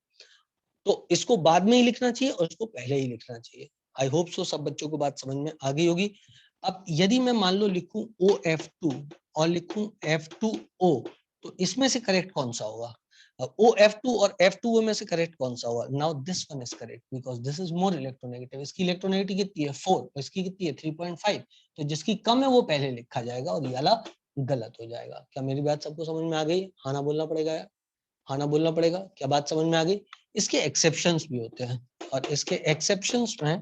S1: तो इसको बाद में ही लिखना चाहिए और इसको पहले ही लिखना चाहिए। आई होप सो सब बच्चों को बात समझ में आ गई होगी। अब यदि मैं मान लो लिखूं OF2 और लिखूं F2O, तो इसमें से करेक्ट कौन सा होगा? OF2 और F2O में से करेक्ट कौन सा होगा? Now this one is correct because this is more electronegative. इसकी इलेक्ट्रोनेगेटिव कितनी है? 4, इसकी कितनी है? 3.5। तो जिसकी कम है वो पहले लिखा जाएगा और ये वाला गलत हो जाएगा। क्या मेरी बात सबको समझ में आ गई? हाँ ना बोलना पड़ेगा यार, हाँ ना बोलना पड़ेगा। क्या बात समझ में आ गई? इसके एक्सेप्शंस भी होते हैं और इसके एक्सेप्शंस में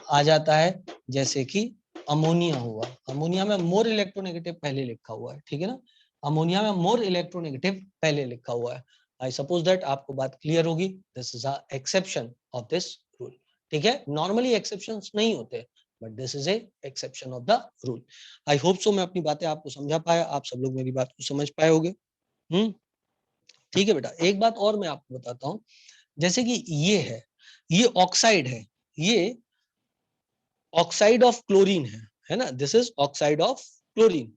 S1: आ जाता है जैसे कि अमोनिया हुआ। अमोनिया में मोर इलेक्ट्रोनेगेटिव पहले लिखा हुआ है, ठीक है ना, अमोनिया में मोर इलेक्ट्रोनेगेटिव पहले लिखा हुआ है। आई सपोज दैट आपको बात क्लियर होगी। This is a exception of this rule. ठीक है, नॉर्मली एक्सेप्शंस नहीं होते but this is a exception of the rule. I hope so मैं अपनी बातें आपको समझा पाया, आप सब लोग मेरी बात को समझ पाए होंगे। ठीक है बेटा, एक बात और मैं आपको बताता हूं, जैसे कि ये है, ये ऑक्साइड है, ये ऑक्साइड ऑफ क्लोरीन है ना, this is oxide of chlorine,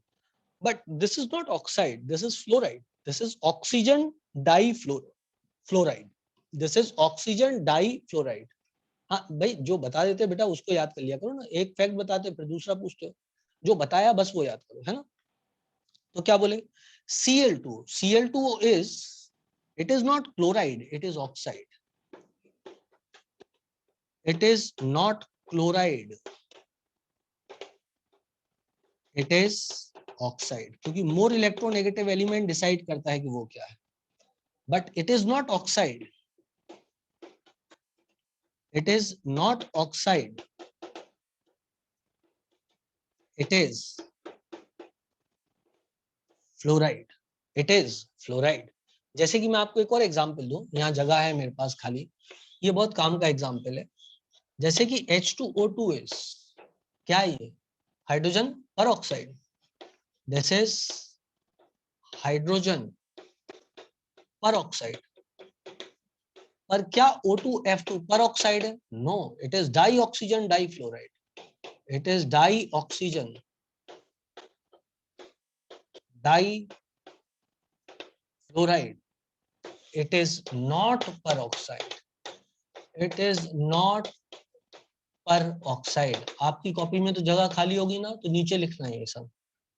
S1: but this is not oxide, this is fluoride, this is oxygen difluoride, this is oxygen difluoride. हाँ भाई, जो बता देते बेटा उसको याद कर लिया करो ना, एक फैक्ट बताते फिर दूसरा पूछते हो, जो बताया बस वो याद करो, है ना। तो क्या बोले, Cl2 is, it is not chloride, it is oxide, it is not chloride, it is oxide, क्योंकि मोर इलेक्ट्रोनेगेटिव एलिमेंट डिसाइड करता है कि वो क्या है, but it is not oxide, it is not oxide, it is fluoride, it is fluoride. जैसे कि मैं आपको एक और एग्जांपल दूं, यहाँ जगह है मेरे पास खाली, ये बहुत काम का एग्जांपल है। जैसे कि H2O2 इज क्या है, ये hydrogen peroxide, this is hydrogen peroxide, पर क्या O2F2 पर ऑक्साइड है? No, it is dioxygen difluoride, it is dioxygen difluoride, it is not peroxide, it is not peroxide। आपकी copy में तो जगह खाली होगी ना, तो नीचे लिखना है ये सब,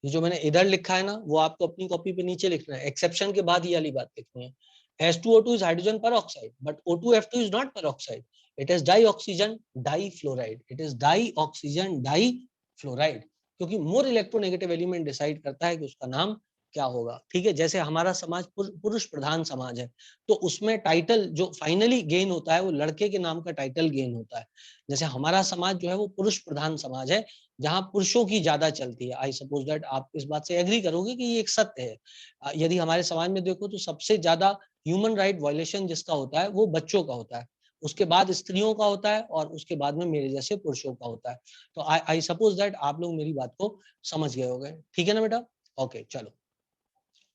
S1: ये जो मैंने इधर लिखा है ना वो आपको अपनी कॉपी पे नीचे लिखना है, एक्सेप्शन के बाद ये वाली बात लिखनी है। H2O2 is hydrogen peroxide, but O2F2 is not peroxide. It is dioxygen difluoride. It is dioxygen difluoride, क्योंकि मोर इलेक्ट्रोनेगेटिव एलिमेंट डिसाइड करता है कि उसका नाम क्या होगा। ठीक है, जैसे हमारा समाज पुरुष प्रधान समाज है, तो उसमें टाइटल जो फाइनली गेन होता है वो लड़के के नाम का टाइटल गेन होता है। जैसे हमारा समाज जो है वो पुरुष प्रधान समाज है, जहां पुरुषों की ज्यादा चलती है। आई सपोज दैट आप इस बात से एग्री करोगे कि ये एक सत्य है। यदि हमारे समाज में देखो तो सबसे ज्यादा ह्यूमन राइट वायलेशन जिसका होता है वो बच्चों का होता है, उसके बाद स्त्रियों का होता है और उसके बाद में मेरे जैसे पुरुषों का होता है। तो आई सपोज दैट आप लोग मेरी बात को समझ गए होंगे, ठीक है ना बेटा। ओके चलो,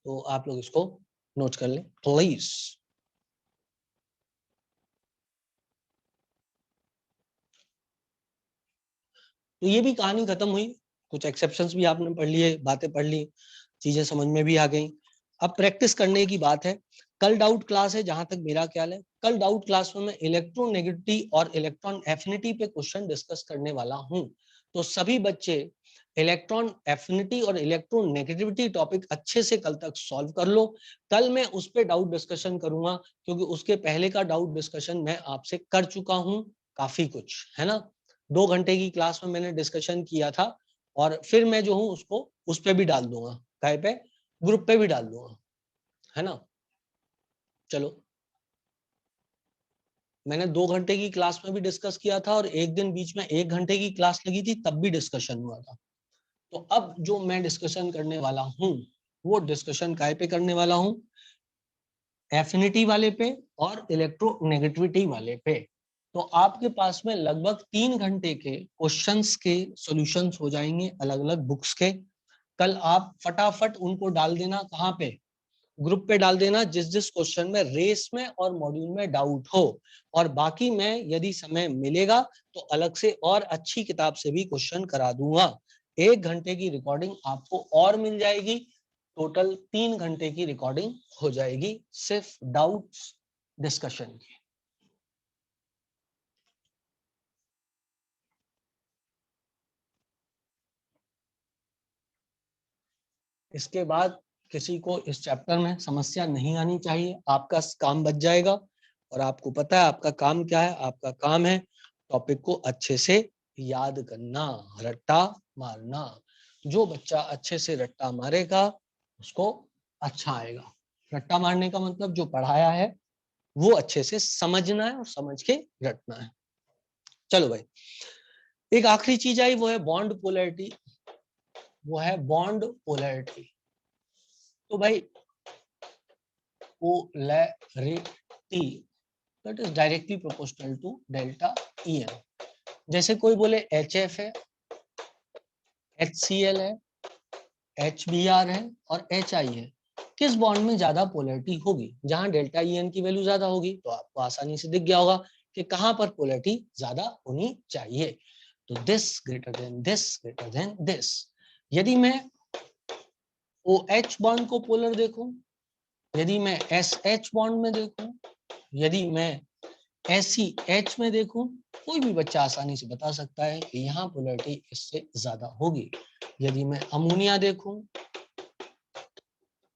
S1: तो आप लोग इसको नोट कर लें प्लीज। तो ये भी कहानी खत्म हुई, कुछ एक्सेप्शंस भी आपने पढ़ लिए, बातें पढ़ ली, चीजें समझ में भी आ गई। अब प्रैक्टिस करने की बात है। कल डाउट क्लास है, जहां तक मेरा ख्याल है कल डाउट क्लास में मैं इलेक्ट्रोनेगेटिविटी और इलेक्ट्रॉन एफिनिटी पे क्वेश्चन डिस्कस करने वाला हूं। तो सभी बच्चे इलेक्ट्रॉन एफिनिटी और इलेक्ट्रॉन नेगेटिविटी टॉपिक अच्छे से कल तक सॉल्व कर लो। कल मैं उस पर डाउट डिस्कशन करूंगा, क्योंकि उसके पहले का डाउट डिस्कशन मैं आपसे कर चुका हूं काफी कुछ, है ना। 2 घंटे की क्लास में मैंने डिस्कशन किया था और फिर मैं जो हूँ उसको उस पर भी डाल दूंगा, काय पे, ग्रुप पे भी डाल दूंगा, है ना। चलो, मैंने 2 घंटे की क्लास में भी डिस्कस किया था और एक दिन बीच में 1 घंटे की क्लास लगी थी तब भी डिस्कशन हुआ था। तो अब जो मैं डिस्कशन करने वाला हूं वो डिस्कशन काय पे करने वाला हूं, एफिनिटी वाले पे और इलेक्ट्रोनेगेटिविटी वाले पे। तो आपके पास में लगभग 3 घंटे के क्वेश्चंस के सॉल्यूशंस हो जाएंगे अलग अलग बुक्स के। कल आप फटाफट उनको डाल देना, कहाँ पे, ग्रुप पे डाल देना, जिस जिस क्वेश्चन में रेस में और मॉड्यूल में डाउट हो। और बाकी मैं यदि समय मिलेगा तो अलग से और अच्छी किताब से भी क्वेश्चन करा दूंगा। 1 घंटे की रिकॉर्डिंग आपको और मिल जाएगी, टोटल 3 घंटे की रिकॉर्डिंग हो जाएगी सिर्फ डाउट्स डिस्कशन की। इसके बाद किसी को इस चैप्टर में समस्या नहीं आनी चाहिए, आपका काम बच जाएगा। और आपको पता है आपका काम क्या है, आपका काम है टॉपिक को अच्छे से याद करना, रट्टा मारना। जो बच्चा अच्छे से रट्टा मारेगा उसको अच्छा आएगा। रट्टा मारने का मतलब जो पढ़ाया है वो अच्छे से समझना है और समझ के रटना है। चलो भाई, एक आखिरी चीज आई, वो है बॉन्ड पोलैरिटी। वो है बॉन्ड पोलैरिटी। तो भाई polarity that is directly proportional to delta EN। जैसे कोई बोले HF है, HCl है, HBr है और HI है, किस बॉन्ड में ज्यादा पोलैरिटी होगी? जहां डेल्टा EN की वैल्यू ज्यादा होगी तो आपको आसानी से दिख गया होगा कि कहां पर पोलैरिटी ज्यादा होनी चाहिए। तो this greater than this greater than this. यदि मैं OH बॉन्ड को पोलर देखूं, यदि मैं SH बॉन्ड में देखूं, यदि मैं SEH में देखूं, कोई भी बच्चा आसानी से बता सकता है कि यहाँ पोलैरिटी इससे ज्यादा होगी। यदि मैं अमोनिया देखूं,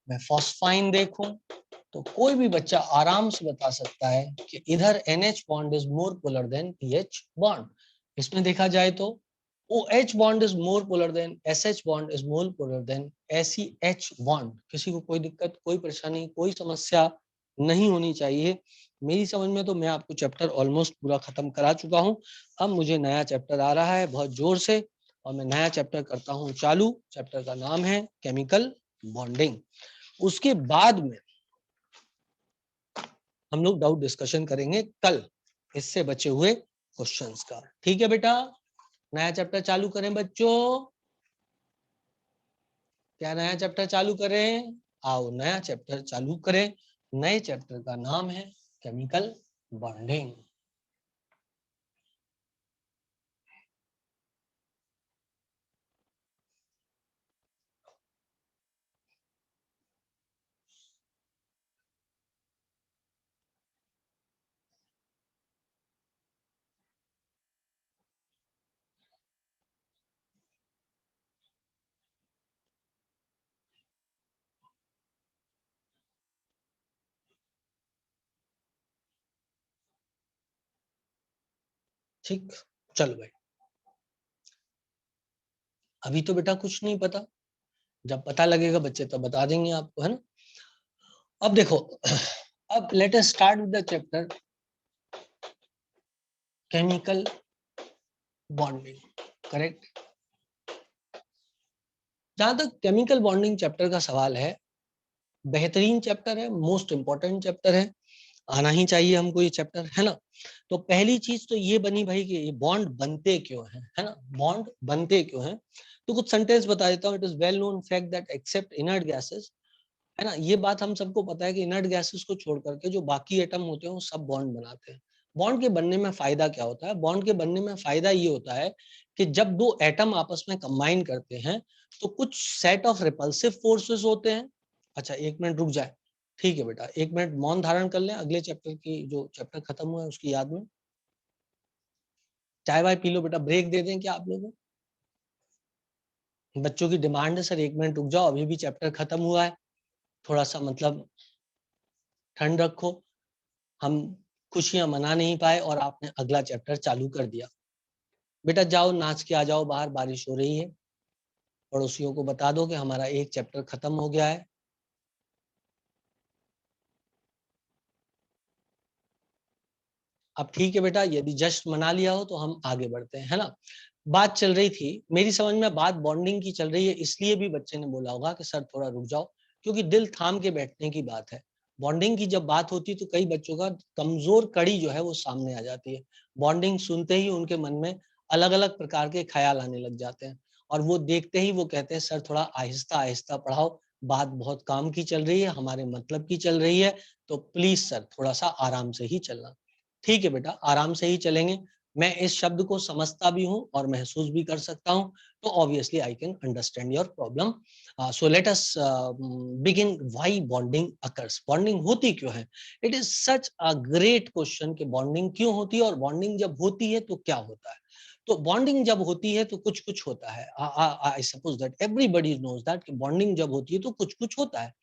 S1: मैं फॉस्फाइन देखूं, तो कोई भी बच्चा आराम से बता सकता है कि इधर NH bond is more polar than PH bond. इसमें देखा जाए तो OH bond is more polar than SH bond is more polar than SEH bond. किसी को कोई दिक्कत, कोई परेशानी, कोई समस्या नहीं होनी चाहिए। मेरी समझ में तो मैं आपको चैप्टर ऑलमोस्ट पूरा खत्म करा चुका हूं। अब मुझे नया चैप्टर आ रहा है बहुत जोर से, और मैं नया चैप्टर करता हूं चालू। चैप्टर का नाम है केमिकल बॉन्डिंग। उसके बाद में हम लोग डाउट डिस्कशन करेंगे कल इससे बचे हुए क्वेश्चंस का। ठीक है बेटा, नया चैप्टर चालू करें बच्चों? क्या नया चैप्टर चालू करें? आओ नया चैप्टर चालू करें। नए चैप्टर का नाम है केमिकल बॉन्डिंग। ठीक, चलो भाई, अभी तो बेटा कुछ नहीं पता, जब पता लगेगा बच्चे तो बता देंगे आपको, है ना। अब देखो, अब let us start with the chapter chemical bonding. Correct. जहां तक केमिकल बॉन्डिंग चैप्टर का सवाल है, बेहतरीन चैप्टर है, मोस्ट इंपॉर्टेंट चैप्टर है, आना ही चाहिए हमको ये चैप्टर, है ना। तो पहली चीज तो ये बनी भाई कि ये बॉन्ड बनते क्यों हैं, है ना, बॉन्ड बनते क्यों हैं। तो कुछ सेंटेंस बता देता हूँ। It is well known fact that except inert gases, है ना, ये बात हम सबको पता है कि इनर्ट गैसेस को छोड़ करके जो बाकी एटम होते हैं वो सब बॉन्ड बनाते हैं। बॉन्ड के बनने में फायदा क्या होता है? बॉन्ड के बनने में फायदा ये होता है कि जब दो एटम आपस में कंबाइन करते हैं तो कुछ सेट ऑफ रिपल्सिव फोर्सेस होते हैं। अच्छा 1 मिनट रुक जाए, ठीक है बेटा, 1 मिनट मौन धारण कर लें, अगले चैप्टर की, जो चैप्टर खत्म हुआ है उसकी याद में। चाय वाय पी लो बेटा, ब्रेक दे दें क्या आप लोगों को? बच्चों की डिमांड है सर 1 मिनट रुक जाओ, अभी भी चैप्टर खत्म हुआ है, थोड़ा सा मतलब ठंड रखो। हम खुशियां मना नहीं पाए और आपने अगला चैप्टर चालू कर दिया। बेटा जाओ नाच के आ जाओ बाहर, बारिश हो रही है। पड़ोसियों को बता दो कि हमारा एक चैप्टर खत्म हो गया है। अब ठीक है बेटा, यदि जस्ट मना लिया हो तो हम आगे बढ़ते हैं, है ना। बात चल रही थी, मेरी समझ में बात बॉन्डिंग की चल रही है, इसलिए भी बच्चे ने बोला होगा कि सर थोड़ा रुक जाओ, क्योंकि दिल थाम के बैठने की बात है। बॉन्डिंग की जब बात होती है तो कई बच्चों का कमजोर कड़ी जो है वो सामने आ जाती है। बॉन्डिंग सुनते ही उनके मन में अलग अलग प्रकार के ख्याल आने लग जाते हैं, और वो देखते ही वो कहते हैं सर थोड़ा आहिस्ता आहिस्ता पढ़ाओ, बात बहुत काम की चल रही है, हमारे मतलब की चल रही है, तो प्लीज सर थोड़ा सा आराम से ही चलना। ठीक है बेटा, आराम से ही चलेंगे। मैं इस शब्द को समझता भी हूं और महसूस भी कर सकता हूं, तो obviously I can understand your problem. So let us begin. Why bonding occurs? Bonding होती क्यों है? It is such a great question कि बॉन्डिंग क्यों होती है, और बॉन्डिंग जब होती है तो क्या होता है। तो बॉन्डिंग जब होती है तो कुछ कुछ होता है। I suppose that everybody knows that कि बॉन्डिंग जब होती है तो कुछ कुछ होता है।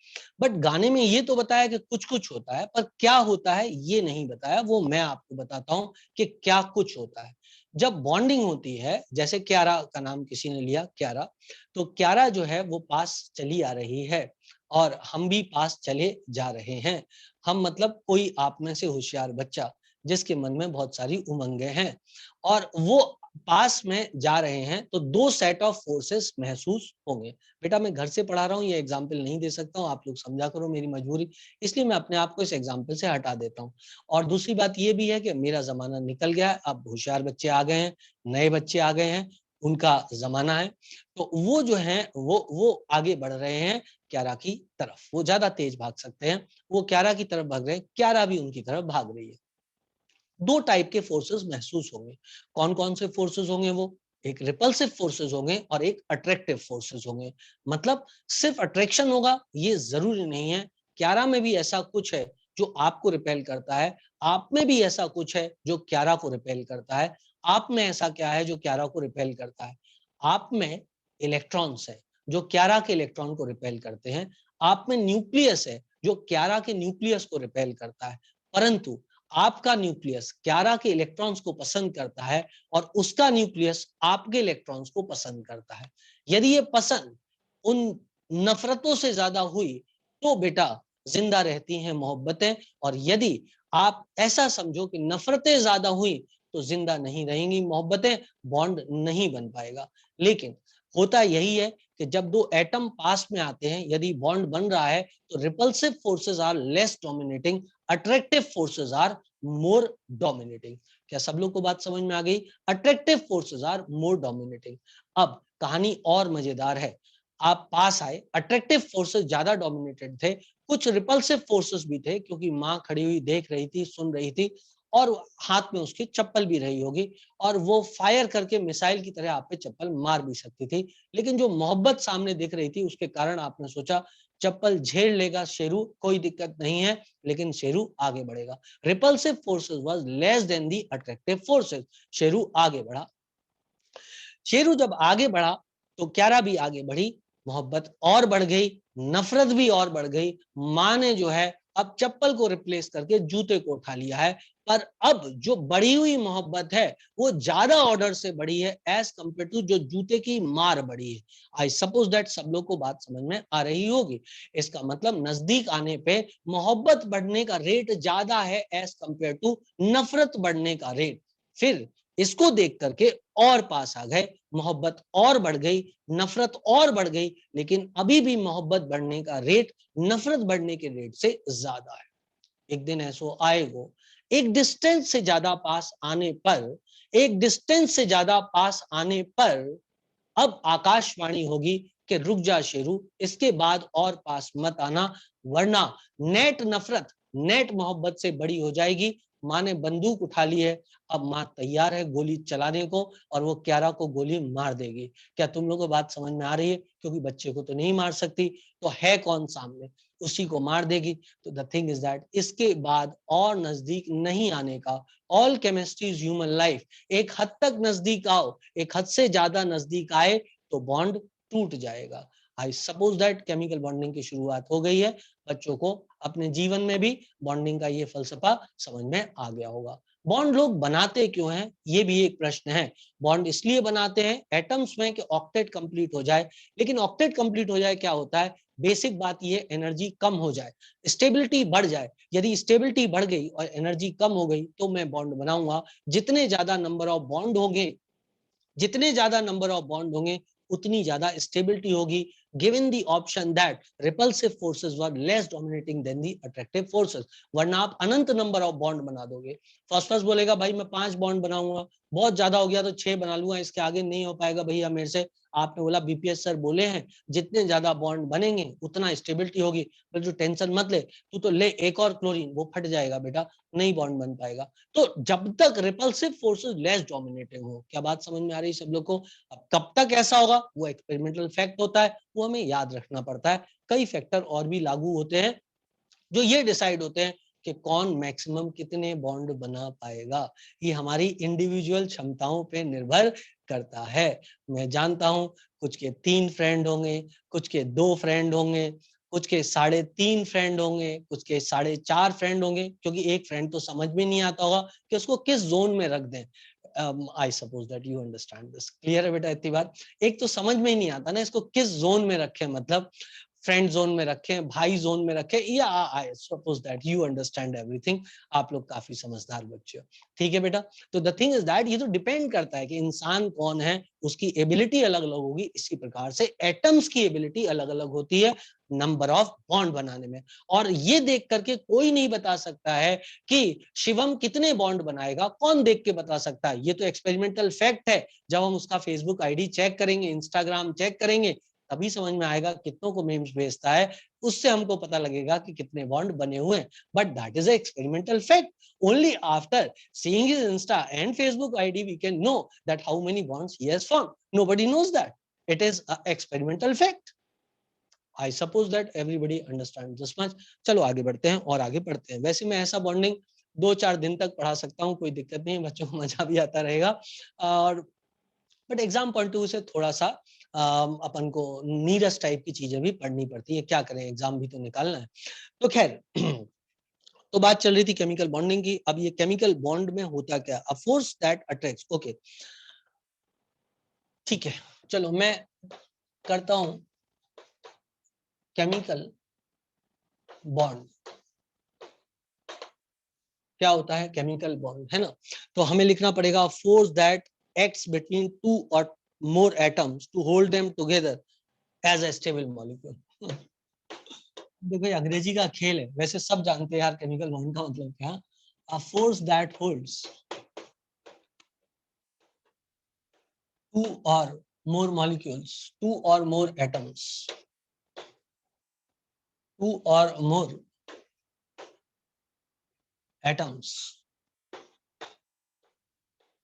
S1: बट गाने में ये तो बताया कि कुछ कुछ होता है, पर क्या होता है ये नहीं बताया। वो मैं आपको बताता हूं कि क्या कुछ होता है। जब बॉन्डिंग होती है, जैसे क्यारा का नाम किसी ने लिया, क्यारा, तो क्यारा जो है वो पास चली आ रही है, और हम भी पास चले जा रहे हैं। हम मतलब कोई आप में से होशियार बच्चा जिसके मन में बहुत सारी उमंगे हैं, और वो पास में जा रहे हैं, तो दो सेट ऑफ फोर्सेस महसूस होंगे। बेटा मैं घर से पढ़ा रहा हूँ, ये एग्जाम्पल नहीं दे सकता हूँ, आप लोग समझा करो मेरी मजबूरी, इसलिए मैं अपने आप को इस एग्जाम्पल से हटा देता हूँ। और दूसरी बात ये भी है कि मेरा जमाना निकल गया है, अब होशियार बच्चे आ गए हैं, नए बच्चे आ गए हैं, उनका जमाना है। तो वो जो है वो आगे बढ़ रहे हैं क्यारा की तरफ, वो ज्यादा तेज भाग सकते हैं, वो क्यारा की तरफ भाग रहे हैं, क्यारा भी उनकी तरफ भाग रही है। दो टाइप के फोर्सेस महसूस होंगे। कौन कौन से फोर्सेस होंगे? वो एक रिपल्सिव फोर्सेस होंगे और एक अट्रैक्टिव फोर्सेस होंगे। मतलब सिर्फ अट्रैक्शन होगा ये जरूरी नहीं है। क्यारा में भी ऐसा कुछ है जो आपको रिपेल करता है, आप में भी ऐसा कुछ है जो क्यारा को रिपेल करता है। आप में ऐसा क्या है जो क्यारा को रिपेल करता है? आप में इलेक्ट्रॉन्स है जो क्यारा के इलेक्ट्रॉन को रिपेल करते हैं। आप में न्यूक्लियस है जो क्यारा के न्यूक्लियस को रिपेल करता है। परंतु आपका न्यूक्लियस क्यारा के इलेक्ट्रॉन्स को पसंद करता है, और उसका न्यूक्लियस आपके इलेक्ट्रॉन्स को पसंद करता है। यदि ये पसंद उन नफरतों से ज्यादा हुई तो बेटा जिंदा रहती हैं मोहब्बतें, और यदि आप ऐसा समझो कि नफरतें ज्यादा हुई तो जिंदा नहीं रहेंगी मोहब्बतें, बॉन्ड नहीं बन पाएगा। लेकिन होता यही है कि जब दो एटम पास में आते हैं, यदि बॉन्ड बन रहा है, तो repulsive forces are less dominating, attractive forces are more dominating. क्या सब लोग को बात समझ में आ गई? Attractive forces are more dominating. अब कहानी और मजेदार है। आप पास आए, अट्रैक्टिव फोर्सेस ज्यादा डोमिनेटेड थे, कुछ रिपल्सिव फोर्सेस भी थे, क्योंकि माँ खड़ी हुई देख रही थी, सुन रही थी, और हाथ में उसकी चप्पल भी रही होगी, और वो फायर करके मिसाइल की तरह आप पे चप्पल मार भी सकती थी। लेकिन जो मोहब्बत सामने दिख रही थी उसके कारण आपने सोचा चप्पल झेल लेगा शेरू, कोई दिक्कत नहीं है, लेकिन शेरू आगे बढ़ेगा। Repulsive forces was less than the attractive forces. Sheru आगे बढ़ा। शेरू जब आगे बढ़ा तो क्यारा भी आगे बढ़ी, मोहब्बत और बढ़ गई, नफरत भी और बढ़ गई। माँ ने जो है अब चप्पल को रिप्लेस करके जूते को उठा लिया है, पर अब जो बढ़ी हुई मोहब्बत है वो ज्यादा ऑर्डर से बढ़ी है एज कंपेयर टू जो जूते की मार बढ़ी है। आई सपोज दैट सब लोग को बात समझ में आ रही होगी। इसका मतलब नजदीक आने पे मोहब्बत बढ़ने का रेट ज्यादा है एज कंपेयर टू नफरत बढ़ने का रेट। फिर इसको देख करके और पास आ गए, मोहब्बत और बढ़ गई, नफरत और बढ़ गई, लेकिन अभी भी मोहब्बत बढ़ने का रेट नफरत बढ़ने के रेट से ज्यादा है। एक दिन ऐसो आएगा, एक डिस्टेंस से ज्यादा पास आने पर, एक डिस्टेंस से ज्यादा पास आने पर अब आकाशवाणी होगी कि रुक जा शेरू, इसके बाद और पास मत आना, वरना नेट नफरत नेट मोहब्बत से बड़ी हो जाएगी। माँ ने बंदूक उठा ली है, अब माँ तैयार है गोली चलाने को, और वो क्यारा को गोली मार देगी। क्या तुम लोगों को बात समझ में आ रही है? क्योंकि बच्चे को तो नहीं मार सकती, तो है कौन सामने, उसी को मार देगी। तो द थिंग इज दैट इसके बाद और नजदीक नहीं आने का। All chemistry is human life. एक हद तक नजदीक आओ, एक हद से ज्यादा नजदीक आए तो बॉन्ड टूट जाएगा। आई सपोज दैट केमिकल बॉन्डिंग की शुरुआत हो गई है। बच्चों को अपने जीवन में भी बॉन्डिंग का ये फलसफा समझ में आ गया होगा। बॉन्ड लोग बनाते क्यों हैं, ये भी एक प्रश्न है। बॉन्ड इसलिए बनाते हैं एटम्स में कि ऑक्टेट कंप्लीट हो जाए। लेकिन ऑक्टेट कंप्लीट हो जाए क्या होता है? बेसिक बात ये, एनर्जी कम हो जाए, स्टेबिलिटी बढ़ जाए। यदि स्टेबिलिटी बढ़ गई और एनर्जी कम हो गई तो मैं बॉन्ड बनाऊंगा। जितने ज्यादा नंबर ऑफ बॉन्ड होंगे जितने ज्यादा नंबर ऑफ बॉन्ड होंगे उतनी ज्यादा स्टेबिलिटी होगी, given the option that repulsive forces were less dominating than the attractive forces। वरना आप अनंत नंबर ऑफ बॉन्ड बना दोगे। फर्स्ट बोलेगा भाई मैं 5 बॉन्ड बनाऊंगा, बहुत ज्यादा हो गया तो 6 बना लूंगा, इसके आगे नहीं हो पाएगा भैया मेरे से। आपने बोला बीपीएस सर बोले हैं जितने ज्यादा बॉन्ड बनेंगे उतना स्टेबिलिटी होगी, तो जो टेंशन मत ले, तू तो ले एक और क्लोरीन, वो फट जाएगा बेटा, नहीं बॉन्ड बन पाएगा। तो जब तक रिपल्सिव फोर्सेस लेस डोमिनेटिंग हो, क्या बात समझ में आ रही है सब लोग को? अब कब तक ऐसा होगा वो एक्सपेरिमेंटल फैक्ट होता है, वो हमें याद रखना पड़ता है। कई फैक्टर और भी लागू होते हैं जो ये डिसाइड होते हैं कि कौन मैक्सिमम कितने बॉन्ड बना पाएगा। ये हमारी इंडिविजुअल क्षमताओं पे निर्भर करता है। मैं जानता हूं कुछ के 3 फ्रेंड होंगे, कुछ के 2 फ्रेंड होंगे, कुछ के 3.5 फ्रेंड होंगे, कुछ के 4.5 फ्रेंड होंगे, क्योंकि एक फ्रेंड तो समझ में नहीं आता होगा कि उसको किस जोन में रख दें। आई suppose that you understand this. Clear है बेटा इतनी बात? एक तो समझ में ही नहीं आता ना इसको किस जोन में रखें, मतलब फ्रेंड जोन में रखें, भाई जोन में रखें, या आई suppose that you understand everything. आप लोग काफी समझदार बच्चे हो, ठीक है बेटा। तो द थिंग इज दैट ये तो डिपेंड करता है कि इंसान कौन है, उसकी एबिलिटी अलग अलग होगी। इसी प्रकार से एटम्स की एबिलिटी अलग अलग होती है नंबर ऑफ बॉन्ड बनाने में। और ये देख करके कोई नहीं बता सकता है कि शिवम कितने बॉन्ड बनाएगा, कौन देख के बता सकता है? ये तो एक्सपेरिमेंटल फैक्ट है। जब हम उसका फेसबुक आईडी चेक करेंगे, इंस्टाग्राम चेक करेंगे, तभी समझ में आएगा कितनों को मेम्स भेजता है, उससे हमको पता लगेगा कि कितने बॉन्ड बने हुए हैं। But that is experimental fact. Only after seeing his Insta and Facebook ID we can know that how many bonds he has formed. Nobody knows that. It is an experimental fact. I suppose that everybody understands this much. चलो आगे बढ़ते हैं और आगे पढ़ते हैं। वैसे मैं ऐसा बॉन्डिंग 2-4 दिन तक पढ़ा सकता हूँ, कोई दिक्कत नहीं है, बच्चों को मजा भी आता रहेगा। और but exam point of view से थोड़ा सा अपन को नीरस टाइप की चीजें भी पढ़नी पड़ती है, क्या करें, एग्जाम भी तो निकालना है। तो खैर तो बात चल रही थी केमिकल बॉन्डिंग की। अब ये केमिकल बॉन्ड में होता क्या? A force that attracts. Okay ठीक है, चलो मैं करता हूं केमिकल बॉन्ड। क्या होता है केमिकल बॉन्ड, है ना? तो हमें लिखना पड़ेगा फोर्स दैट एक्ट्स बिटवीन 2 और more atoms to hold them together as a stable molecule. देखो ये अंग्रेजी का खेल है, वैसे सब जानते हैं यार केमिकल बॉन्ड का मतलब क्या। A force that holds 2 or more molecules, 2 or more atoms, 2 or more atoms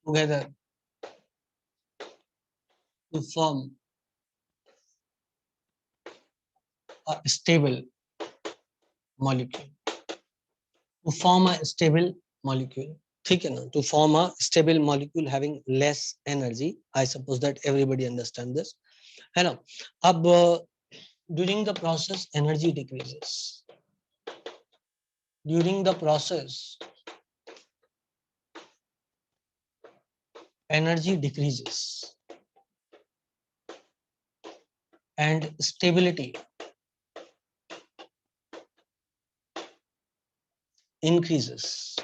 S1: together to form a stable molecule. To form a stable molecule, ठीक है ना? To form a stable molecule having less energy. I suppose that everybody understand this, है ना? अब during the process energy decreases. During the process energy decreases and stability increases.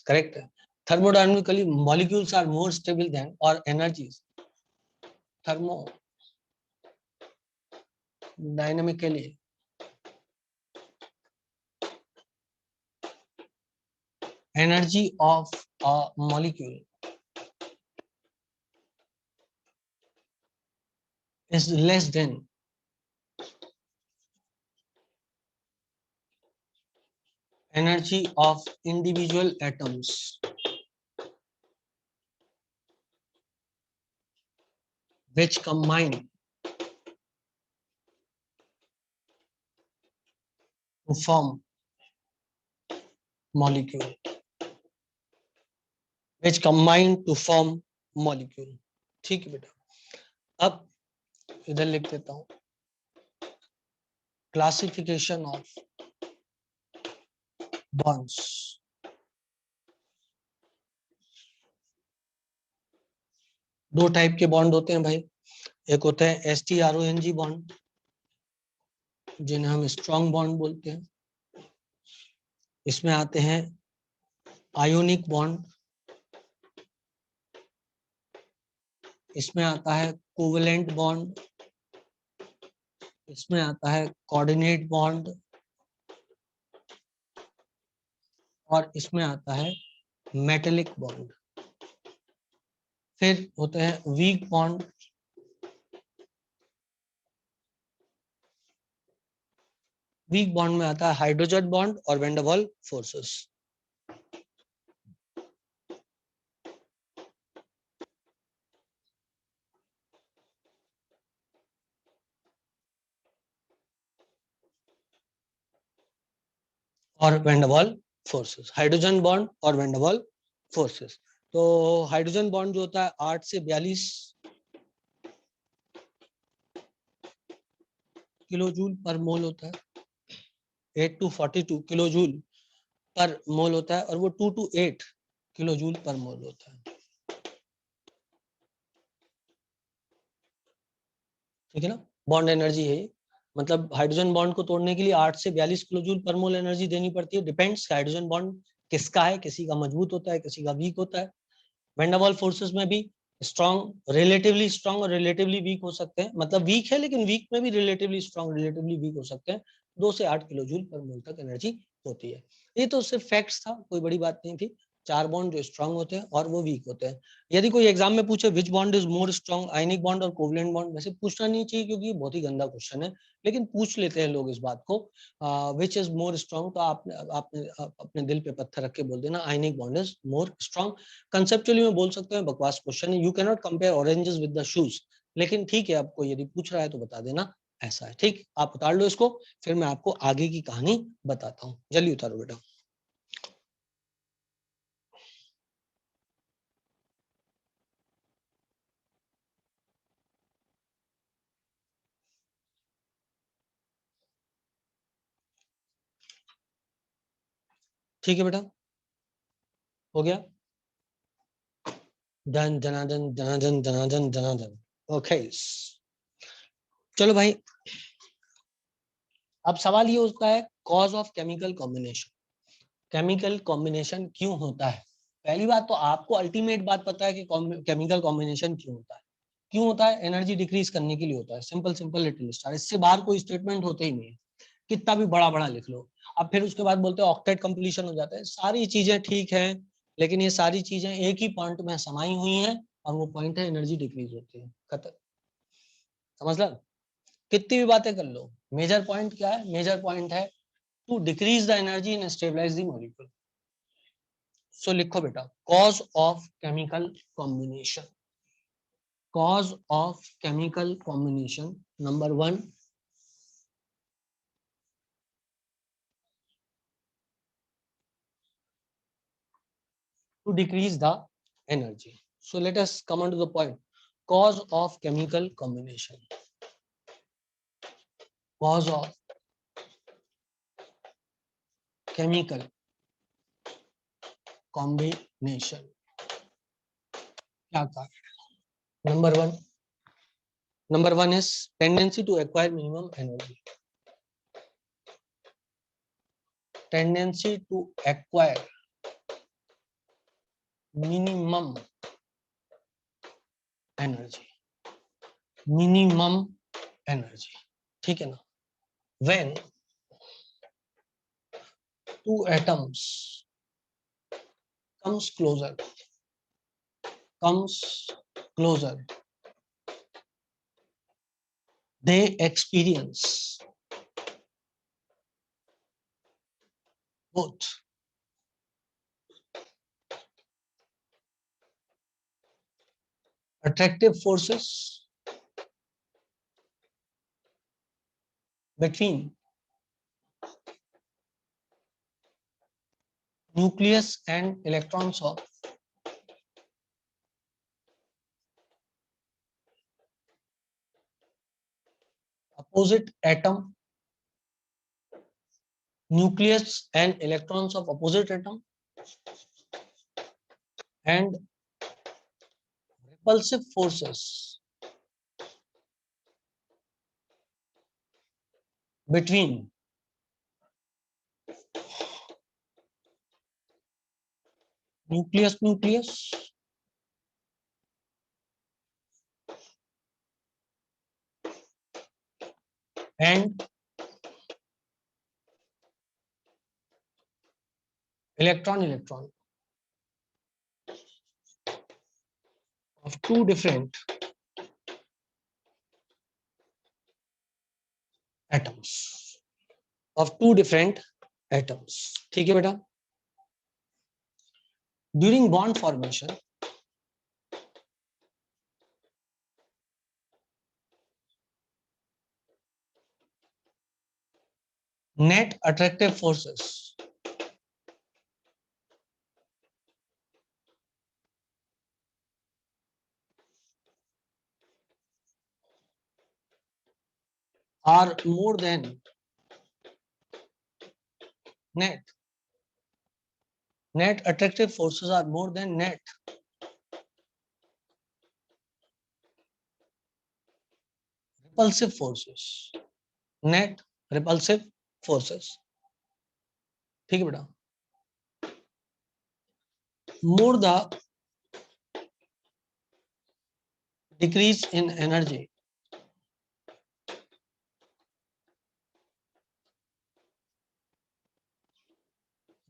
S1: Correct? Thermodynamically molecules are more stable than or energies. Thermodynamically energy of a molecule is less than energy of individual atoms which combine to form molecule. Which combine to form molecule. ठीक है बेटा। अब इधर लिख देता हूं classification of bonds. दो type के बॉन्ड होते हैं भाई, एक होता है STRONG बॉन्ड जिन्हें हम स्ट्रॉन्ग बॉन्ड बोलते हैं। इसमें आते हैं आयोनिक बॉन्ड, इसमें आता है कोवेलेंट बॉन्ड, इसमें आता है कोऑर्डिनेट बॉन्ड, और इसमें आता है मेटेलिक बॉन्ड। फिर होते हैं वीक बॉन्ड, वीक बॉन्ड में आता है हाइड्रोजन बॉन्ड और वैन डर वाल फोर्सेस। और वैन डर वाल फोर्सेस, हाइड्रोजन बॉन्ड और वैन डर वाल फोर्सेस। तो हाइड्रोजन बॉन्ड जो होता है 8 से 42 किलो जूल पर मोल होता है, 8 to 42 किलो जूल पर मोल होता है, और वो 2 to 8 किलो जूल पर मोल होता है। ठीक है ना, बॉन्ड एनर्जी है ये। मतलब हाइड्रोजन बॉन्ड को तोड़ने के लिए 8 से 42 किलो जूल पर मोल एनर्जी देनी पड़ती है। डिपेंड्स हाइड्रोजन बॉन्ड किसका है, किसी का मजबूत होता है, किसी का वीक होता है। वैन डर वाल फोर्सेस में भी स्ट्रॉन्ग, रिलेटिवली स्ट्रॉन्ग और रिलेटिवली वीक हो सकते हैं। मतलब वीक है लेकिन वीक में भी रिलेटिवली स्ट्रॉन्ग, रिलेटिवली वीक हो सकते हैं। 2 से 8 किलो जूल पर मोल तक एनर्जी होती है। ये तो सिर्फ फैक्ट्स था, कोई बड़ी बात नहीं थी। 4 बॉन्ड जो स्ट्रॉन्ग होते हैं और वो वीक होते हैं। यदि कोई एग्जाम में पूछे विच bond is more strong, ionic bond और कोवलेंट बॉन्ड, वैसे पूछना नहीं चाहिए क्योंकि ये बहुत ही गंदा क्वेश्चन है, लेकिन पूछ लेते हैं लोग इस बात को। विच इज मोर स्ट्रॉन्ग, तो आपने अपने दिल पे पत्थर रख के बोल देना ionic bond is more strong. Conceptually मैं बोल सकता हूँ बकवास क्वेश्चन है, you can not compare oranges with the shoes, लेकिन ठीक है, आपको यदि पूछ रहा है तो बता देना ऐसा है। ठीक, आप उतार लो इसको, फिर मैं आपको आगे की कहानी बताता हूँ। जल्दी उतारो बेटा। ठीक है बेटा, हो गया। धन धनाधन धनाधन धनाधन धनाधन। ओके, चलो भाई, अब सवाल ये होता है cause of chemical combination. Chemical combination क्यों होता है? पहली बात तो आपको अल्टीमेट बात पता है कि केमिकल कॉम्बिनेशन क्यों होता है। क्यों होता है? एनर्जी डिक्रीज करने के लिए होता है। सिंपल सिंपल लिटिल स्टार, इससे बाहर कोई स्टेटमेंट होते ही नहीं है, कितना भी बड़ा बड़ा लिख लो। अब फिर उसके बाद बोलते हैं ऑक्टेट कंप्लीशन हो जाता है। सारी चीजें ठीक है, लेकिन ये सारी चीजें एक ही पॉइंट में समाई हुई हैं, और वो पॉइंट है एनर्जी डिक्रीज होती है। खत्म, समझ लो। कितनी भी बातें कर लो, मेजर पॉइंट क्या है? मेजर पॉइंट है to decrease the energy and stabilise the molecule. So लिखो बेटा, cause of chemical combination. Cause of chemical combination number 1, to decrease the energy. So let us come on to the point. Cause of chemical combination. Cause of chemical combination. क्या था? Number one. Number one is tendency to acquire minimum energy. Tendency to acquire minimum energy. Minimum energy. ठीक है ना? When two atoms comes closer, comes closer, they experience both attractive forces between nucleus and electrons of opposite atom, nucleus and electrons of opposite atom, and repulsive forces between nucleus nucleus and electron electron of two different atoms of two different atoms. ठीक है बेटा. During bond formation, net attractive forces are more than net attractive forces are more than net repulsive forces. Net repulsive forces. ठीक है बेटा. More the decrease in energy,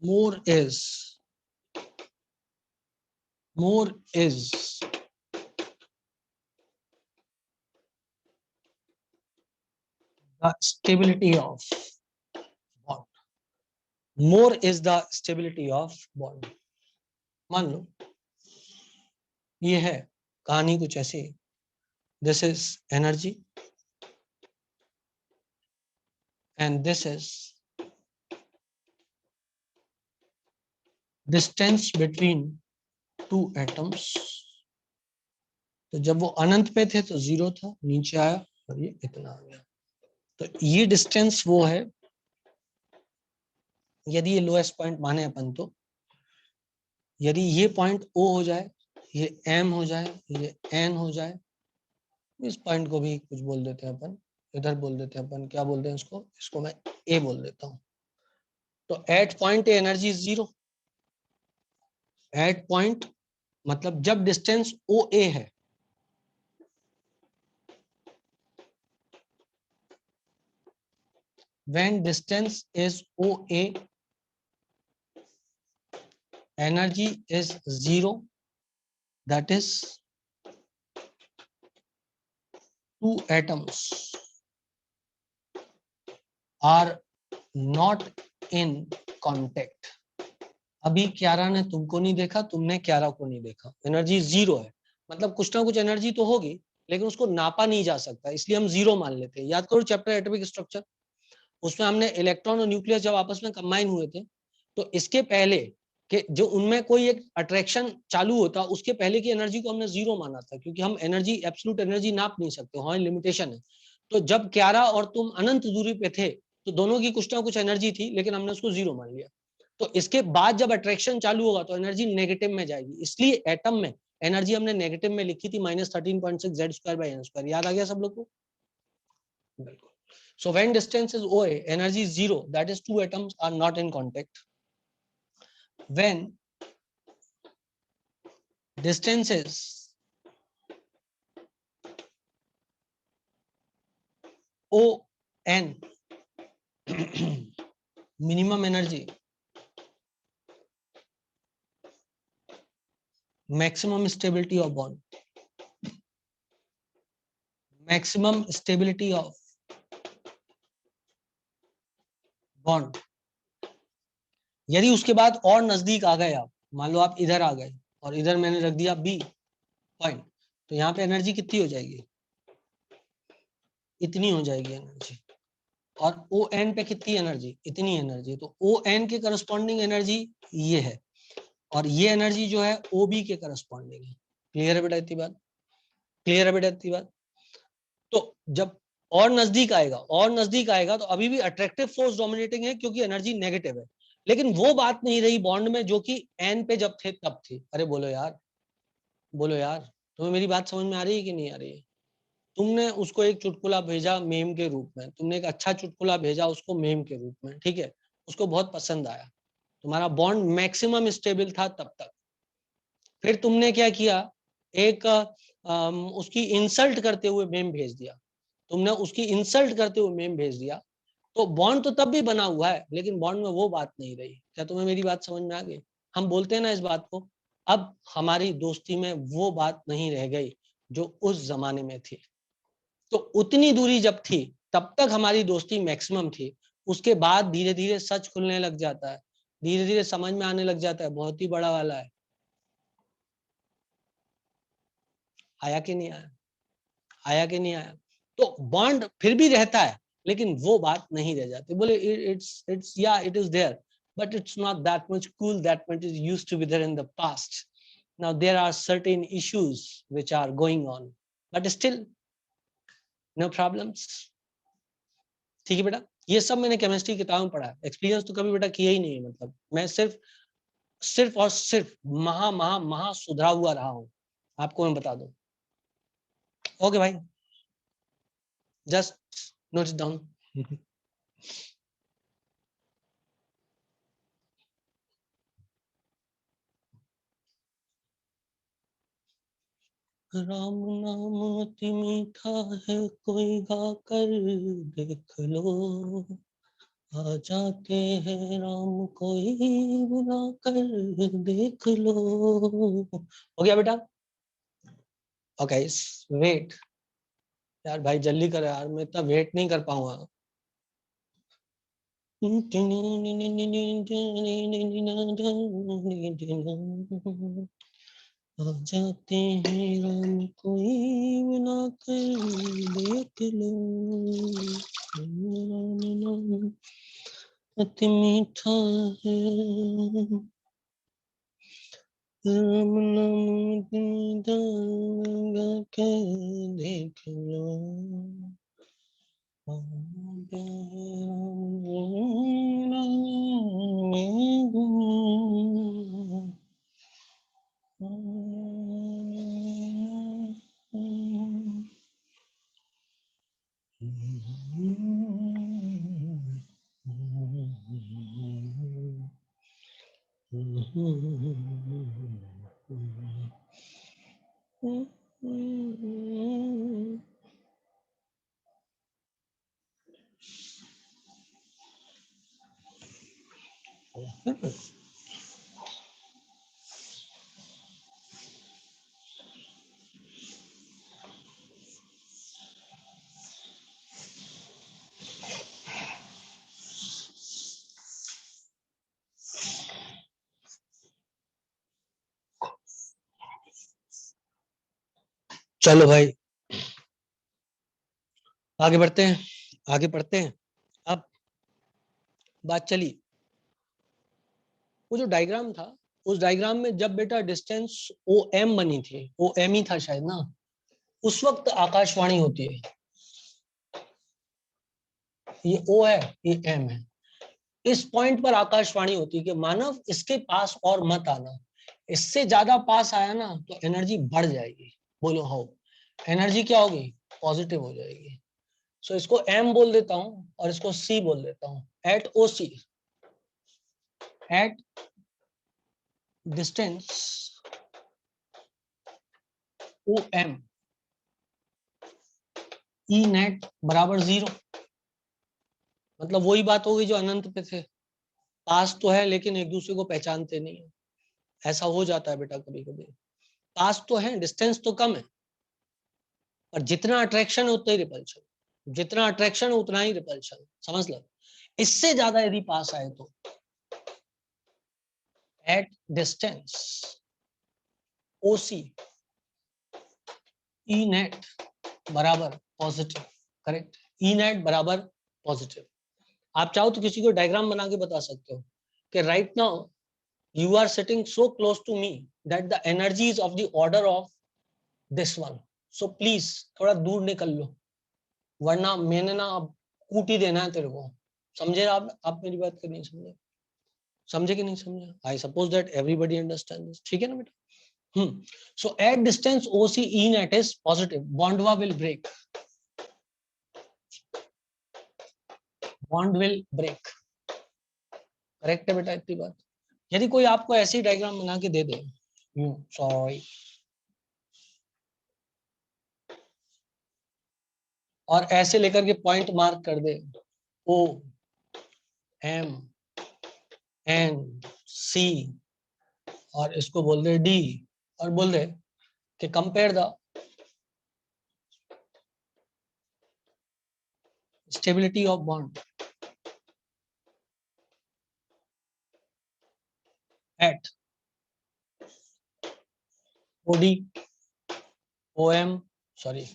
S1: more is the stability of bond. More is the stability of bond. मान लो ये है कहानी कुछ ऐसी. This is energy and this is distance between two atoms. तो जब वो अनंत पे थे तो 0 था, नीचे आया और ये इतना आ गया. तो ये डिस्टेंस वो है. यदि ये लोएस्ट पॉइंट माने अपन तो यदि ये पॉइंट O हो जाए, ये M हो जाए, ये N हो जाए, इस पॉइंट को भी कुछ बोल देते हैं अपन, इधर बोल देते हैं अपन, क्या बोलते हैं इसको मैं A बोल देता हूँ. तो at point A energy is 0. At point मतलब जब डिस्टेंस OA है, when distance is OA, energy is 0. That is two atoms are not in contact. अभी क्यारा ने तुमको नहीं देखा, तुमने क्यारा को नहीं देखा. एनर्जी 0 है, मतलब कुछ ना कुछ एनर्जी तो होगी लेकिन उसको नापा नहीं जा सकता, इसलिए हम 0 मान लेते हैं. याद करो चैप्टर एटॉमिक स्ट्रक्चर, उसमें हमने इलेक्ट्रॉन और न्यूक्लियस जब आपस में कंबाइन हुए थे तो इसके पहले कि जो उनमें कोई एक अट्रैक्शन चालू होता उसके पहले की एनर्जी को हमने 0 माना था, क्योंकि हम एनर्जी एब्सोल्यूट एनर्जी नाप नहीं सकते, वहां लिमिटेशन है. तो जब क्यारा और तुम अनंत दूरी पे थे तो दोनों की कुछ ना कुछ एनर्जी थी लेकिन हमने उसको 0 मान लिया. तो इसके बाद जब अट्रैक्शन चालू होगा तो एनर्जी नेगेटिव में जाएगी, इसलिए एटम में एनर्जी हमने नेगेटिव में लिखी थी -13.6 Z²/n². याद आ गया सब लोग को? बिल्कुल. So when distance is OA, energy is 0. That is two atoms are not in contact. When distance is ON, minimum energy, maximum stability of bond, maximum stability of bond. यदि उसके बाद और नजदीक आ गए आप, मान लो आप इधर आ गए और इधर मैंने रख दिया B पॉइंट, तो यहाँ पे एनर्जी कितनी हो जाएगी? इतनी हो जाएगी एनर्जी. और ON पे कितनी एनर्जी? इतनी एनर्जी. तो ON के करस्पॉन्डिंग एनर्जी ये है और ये एनर्जी जो है OB के करस्पॉन्डिंग है. क्लियर है बेटा इतनी बात? क्लियर है बेटा इतनी बात? तो जब और नजदीक आएगा तो अभी भी अट्रैक्टिव फोर्स डोमिनेटिंग है क्योंकि एनर्जी नेगेटिव है, लेकिन वो बात नहीं रही बॉन्ड में जो कि N पे जब थे तब थी. अरे बोलो यार, बोलो यार, तुम्हें मेरी बात समझ में आ रही है कि नहीं आ रही है? तुमने उसको एक चुटकुला भेजा मेम के रूप में, तुमने एक अच्छा चुटकुला भेजा उसको मेम के रूप में, ठीक है, उसको बहुत पसंद आया, तुम्हारा बॉन्ड मैक्सिमम स्टेबल था तब तक. फिर तुमने क्या किया, एक उसकी इंसल्ट करते हुए मेम भेज दिया, तुमने उसकी इंसल्ट करते हुए मेम भेज दिया, तो बॉन्ड तो तब भी बना हुआ है, लेकिन बॉन्ड में वो बात नहीं रही। क्या तुम्हें मेरी बात समझ में आ गई? हम बोलते हैं ना इस बात को, अब हमारी दोस्ती में वो बात नहीं रह गई जो उस जमाने में थी। तो उतनी दूरी जब थी तब तक हमारी दोस्ती मैक्सिमम थी, उसके बाद धीरे धीरे सच खुलने लग जाता है, धीरे धीरे समझ में आने लग जाता है बहुत ही बड़ा वाला है। आया कि नहीं आया? आया कि नहीं आया? तो बॉन्ड फिर भी रहता है, लेकिन वो बात नहीं रह जाती। बोले इट्स या it is there, but it's not that much cool that much is used to be there in the past. Now there are certain issues which are going on, but still no problems. ठीक है बेटा, ये सब मैंने chemistry किताब में पढ़ा है, एक्सपीरियंस तो कभी बेटा किया ही नहीं है। मतलब मैं सिर्फ सिर्फ और सिर्फ महा महा महा सुधरा हुआ रहा हूँ, आपको मैं बता दूं। ओके भाई, जस्ट नोट डाउन। राम नाम अति मीठा है, कोई गा कर देख लो, आ जाते हैं राम कोई बुला कर देख लो। हो गया बेटा? ओके, वेट यार भाई, जल्दी कर यार, मैं इतना वेट नहीं कर पाऊंगा। आ जाते हैं राम कोई बुला कर देख लो, राम नाम अति मीठा है, राम नाम अति मीठा गा के देख लो, चलो भाई आगे बढ़ते हैं, आगे बढ़ते हैं। अब बात चली, वो जो डायग्राम था, उस डायग्राम में जब बेटा डिस्टेंस ओ एम बनी थी, ओ एम ही था शायद ना, उस वक्त आकाशवाणी होती है। ये ओ है, ये एम है, इस पॉइंट पर आकाशवाणी होती है कि मानव इसके पास और मत आना, इससे ज्यादा पास आया ना तो एनर्जी बढ़ जाएगी। बोलो हो, एनर्जी क्या होगी? पॉजिटिव हो जाएगी। सो इसको एम बोल देता हूं और इसको सी बोल देता हूं। At O C, at distance O M, E net बराबर 0। मतलब वही बात होगी जो अनंत पे थे, पास तो है लेकिन एक दूसरे को पहचानते नहीं है। ऐसा हो जाता है बेटा कभी कभी, पास तो है, डिस्टेंस तो कम है, पर जितना अट्रैक्शन है उतना ही रिपल्शन, जितना अट्रैक्शन है उतना ही रिपल्शन, समझ लो। इससे ज्यादा यदि पास आए तो at distance O C, E net बराबर पॉजिटिव, करेक्ट, ई नेट बराबर पॉजिटिव। आप चाहो तो किसी को डायग्राम बना के बता सकते हो कि right now you are sitting so close to me that the energy is of the order of this one, so please थोड़ा दूर निकल लो, वरना मैंने ना अब कूट ही देना है तेरे को। समझे आप मेरी बात कर नहीं समझे? समझे कि नहीं समझे? I suppose that everybody understand this, ठीक है ना बेटा? So at distance O C E net is positive, बॉन्डवा will break, bond will break, correct है बेटा इतनी बात? यदि कोई आपको ऐसी डायग्राम बना के दे दे यूं, सॉरी, और ऐसे लेकर के पॉइंट मार्क कर दे, O M N C, और इसको बोल दे D, और बोल दे कि compare the stability of bond at OD OM, sorry,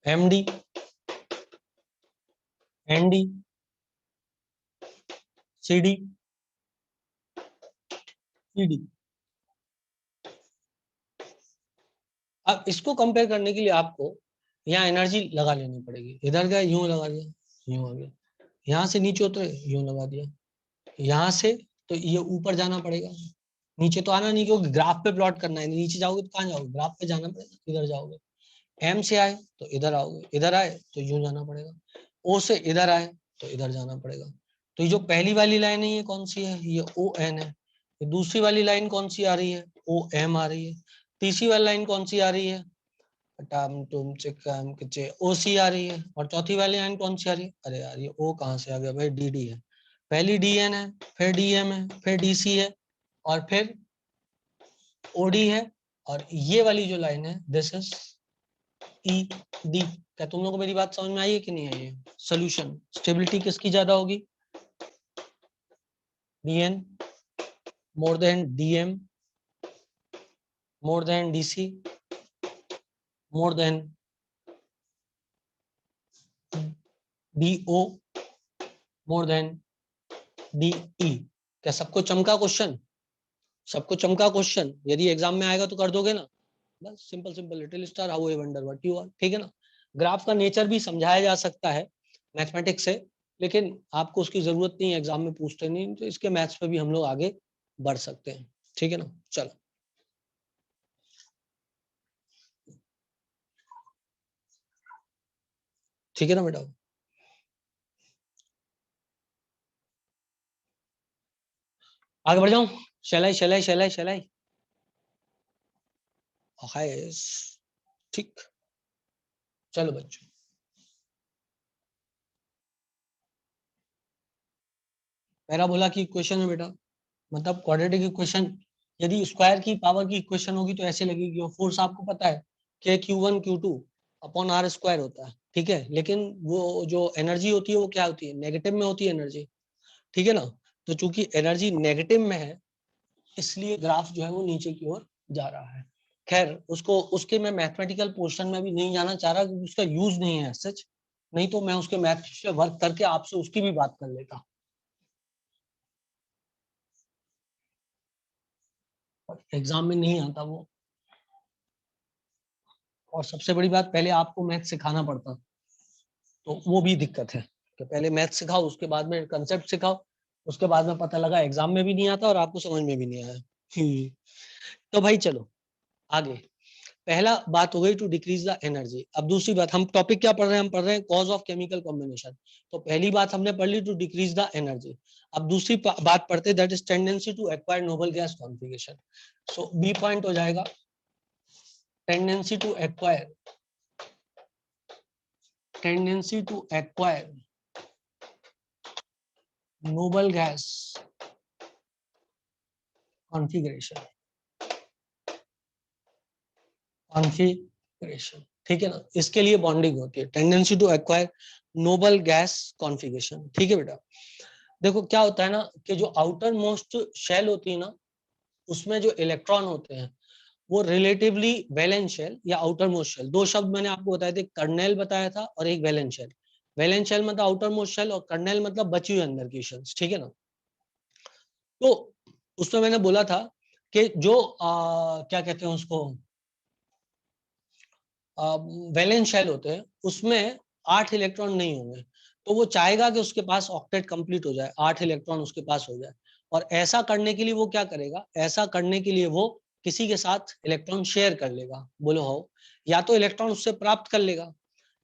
S1: MD ND CD CD। अब इसको कंपेयर करने के लिए आपको यहाँ एनर्जी लगा लेनी पड़ेगी। इधर गया, यूं लगा दिया, यूं आ गया, यहाँ से नीचे उतरे, यूं लगा दिया, यहाँ से तो ये ऊपर जाना पड़ेगा, नीचे तो आना नहीं, क्योंकि ग्राफ पे प्लॉट करना है। नीचे जाओगे तो कहाँ जाओगे, ग्राफ पे जाना पड़ेगा, इधर जाओगे। एम से आए तो इधर आओगे, इधर आए तो यूं जाना पड़ेगा, ओ से इधर आए तो इधर जाना पड़ेगा। तो ये जो पहली वाली लाइन है ये कौन सी है, ये ओ एन है। ये दूसरी वाली लाइन कौन सी आ रही है, ओ एम आ रही है। तीसरी वाली लाइन कौन सी आ रही है, टम टुम चिकम किचे, ओ सी आ रही है। और चौथी वाली लाइन कौन सी आ रही है, अरे यार ये ओ कहाँ से आ गया भाई, डी डी है। पहली डी एन है, फिर डी एम है, फिर डी सी है, और फिर ओडी है। और ये वाली जो लाइन है दिस इज ई डी। क्या तुम लोगों को मेरी बात समझ में आई है कि नहीं आई है। सोल्यूशन स्टेबिलिटी किसकी ज्यादा होगी, DN more than DM more than DC more than DO more than DE. क्या सबको चमका क्वेश्चन, सबको चमका क्वेश्चन, यदि एग्जाम में आएगा तो कर दोगे ना। बस simple simple, little star how I wonder what you are, ठीक है ना। ग्राफ का नेचर भी समझाया जा सकता है मैथमेटिक्स से, लेकिन आपको उसकी जरूरत नहीं है, एग्जाम में पूछते नहीं, तो इसके मैथ्स पे भी हम लोग आगे बढ़ सकते हैं, ठीक है ना। चलो ठीक है ना बेटा, आगे बढ़ जाऊं। शैलाई शैलाई शैलाई शैलाई, हाय, ठीक, चलो बच्चों। पैराबोला की इक्वेशन है बेटा, मतलब क्वाड्रेटिक इक्वेशन, यदि स्क्वायर की पावर की इक्वेशन होगी तो ऐसे लगेगी। और फोर्स आपको पता है कि Q1 Q2 upon are square होता है, ठीक है। लेकिन वो जो एनर्जी होती है वो क्या होती है, नेगेटिव में होती है एनर्जी, ठीक है ना। तो चूंकि एनर्जी नेगेटिव में है, इसलिए ग्राफ जो है वो नीचे की ओर जा रहा है। खैर उसको, उसके मैं मैथमेटिकल पोर्शन में भी नहीं जाना चाह रहा, क्योंकि उसका यूज नहीं है सच, नहीं तो मैं उसके मैथ पे वर्क करके आपसे उसकी भी बात कर लेता, एग्जाम में नहीं आता वो। और सबसे बड़ी बात, पहले आपको मैथ सिखाना पड़ता, तो वो भी दिक्कत है कि पहले मैथ सिखाओ, उसके बाद में कंसेप्ट सिखाओ, उसके बाद में पता लगा एग्जाम में भी नहीं आता और आपको समझ में भी नहीं आया। तो भाई चलो आगे। पहला बात हो गई टू डिक्रीज द एनर्जी। अब दूसरी बात, हम टॉपिक क्या पढ़ रहे हैं, हम पढ़ रहे हैं कॉज ऑफ केमिकल कॉम्बिनेशन। तो पहली बात हमने पढ़ ली टू डिक्रीज द एनर्जी। अब दूसरी बात पढ़ते हैं, that is tendency to acquire noble gas configuration. So B point हो जाएगा tendency to acquire, tendency to acquire noble gas configuration, configuration, ठीक है ना। इसके लिए बॉन्डिंग होती है, tendency to acquire noble gas configuration, ठीक है बेटा। देखो क्या होता है ना, कि जो आउटर मोस्ट शेल होती है ना, उसमें जो इलेक्ट्रॉन होते हैं वो रिलेटिवली वैलेंस शेल या आउटर मोस्ट शेल, दो शब्द मैंने आपको बताए थे, कर्नेल बताया था और एक वैलेंस शेल। वैलेंस शेल मतलब आउटर मोस्ट शेल, और कर्नेल मतलब बची हुई अंदर की शेल्स, ठीक है ना। तो उसमें मैंने बोला था कि जो क्या कहते हैं उसको, वैलेंस शेल होते हैं, उसमें 8 इलेक्ट्रॉन नहीं होंगे, तो वो चाहेगा कि उसके पास ऑक्टेट कंप्लीट हो जाए, 8 इलेक्ट्रॉन उसके पास हो जाए। और ऐसा करने के लिए वो क्या करेगा, ऐसा करने के लिए वो किसी के साथ इलेक्ट्रॉन शेयर कर लेगा, बोलो हो। या तो इलेक्ट्रॉन उससे प्राप्त कर लेगा,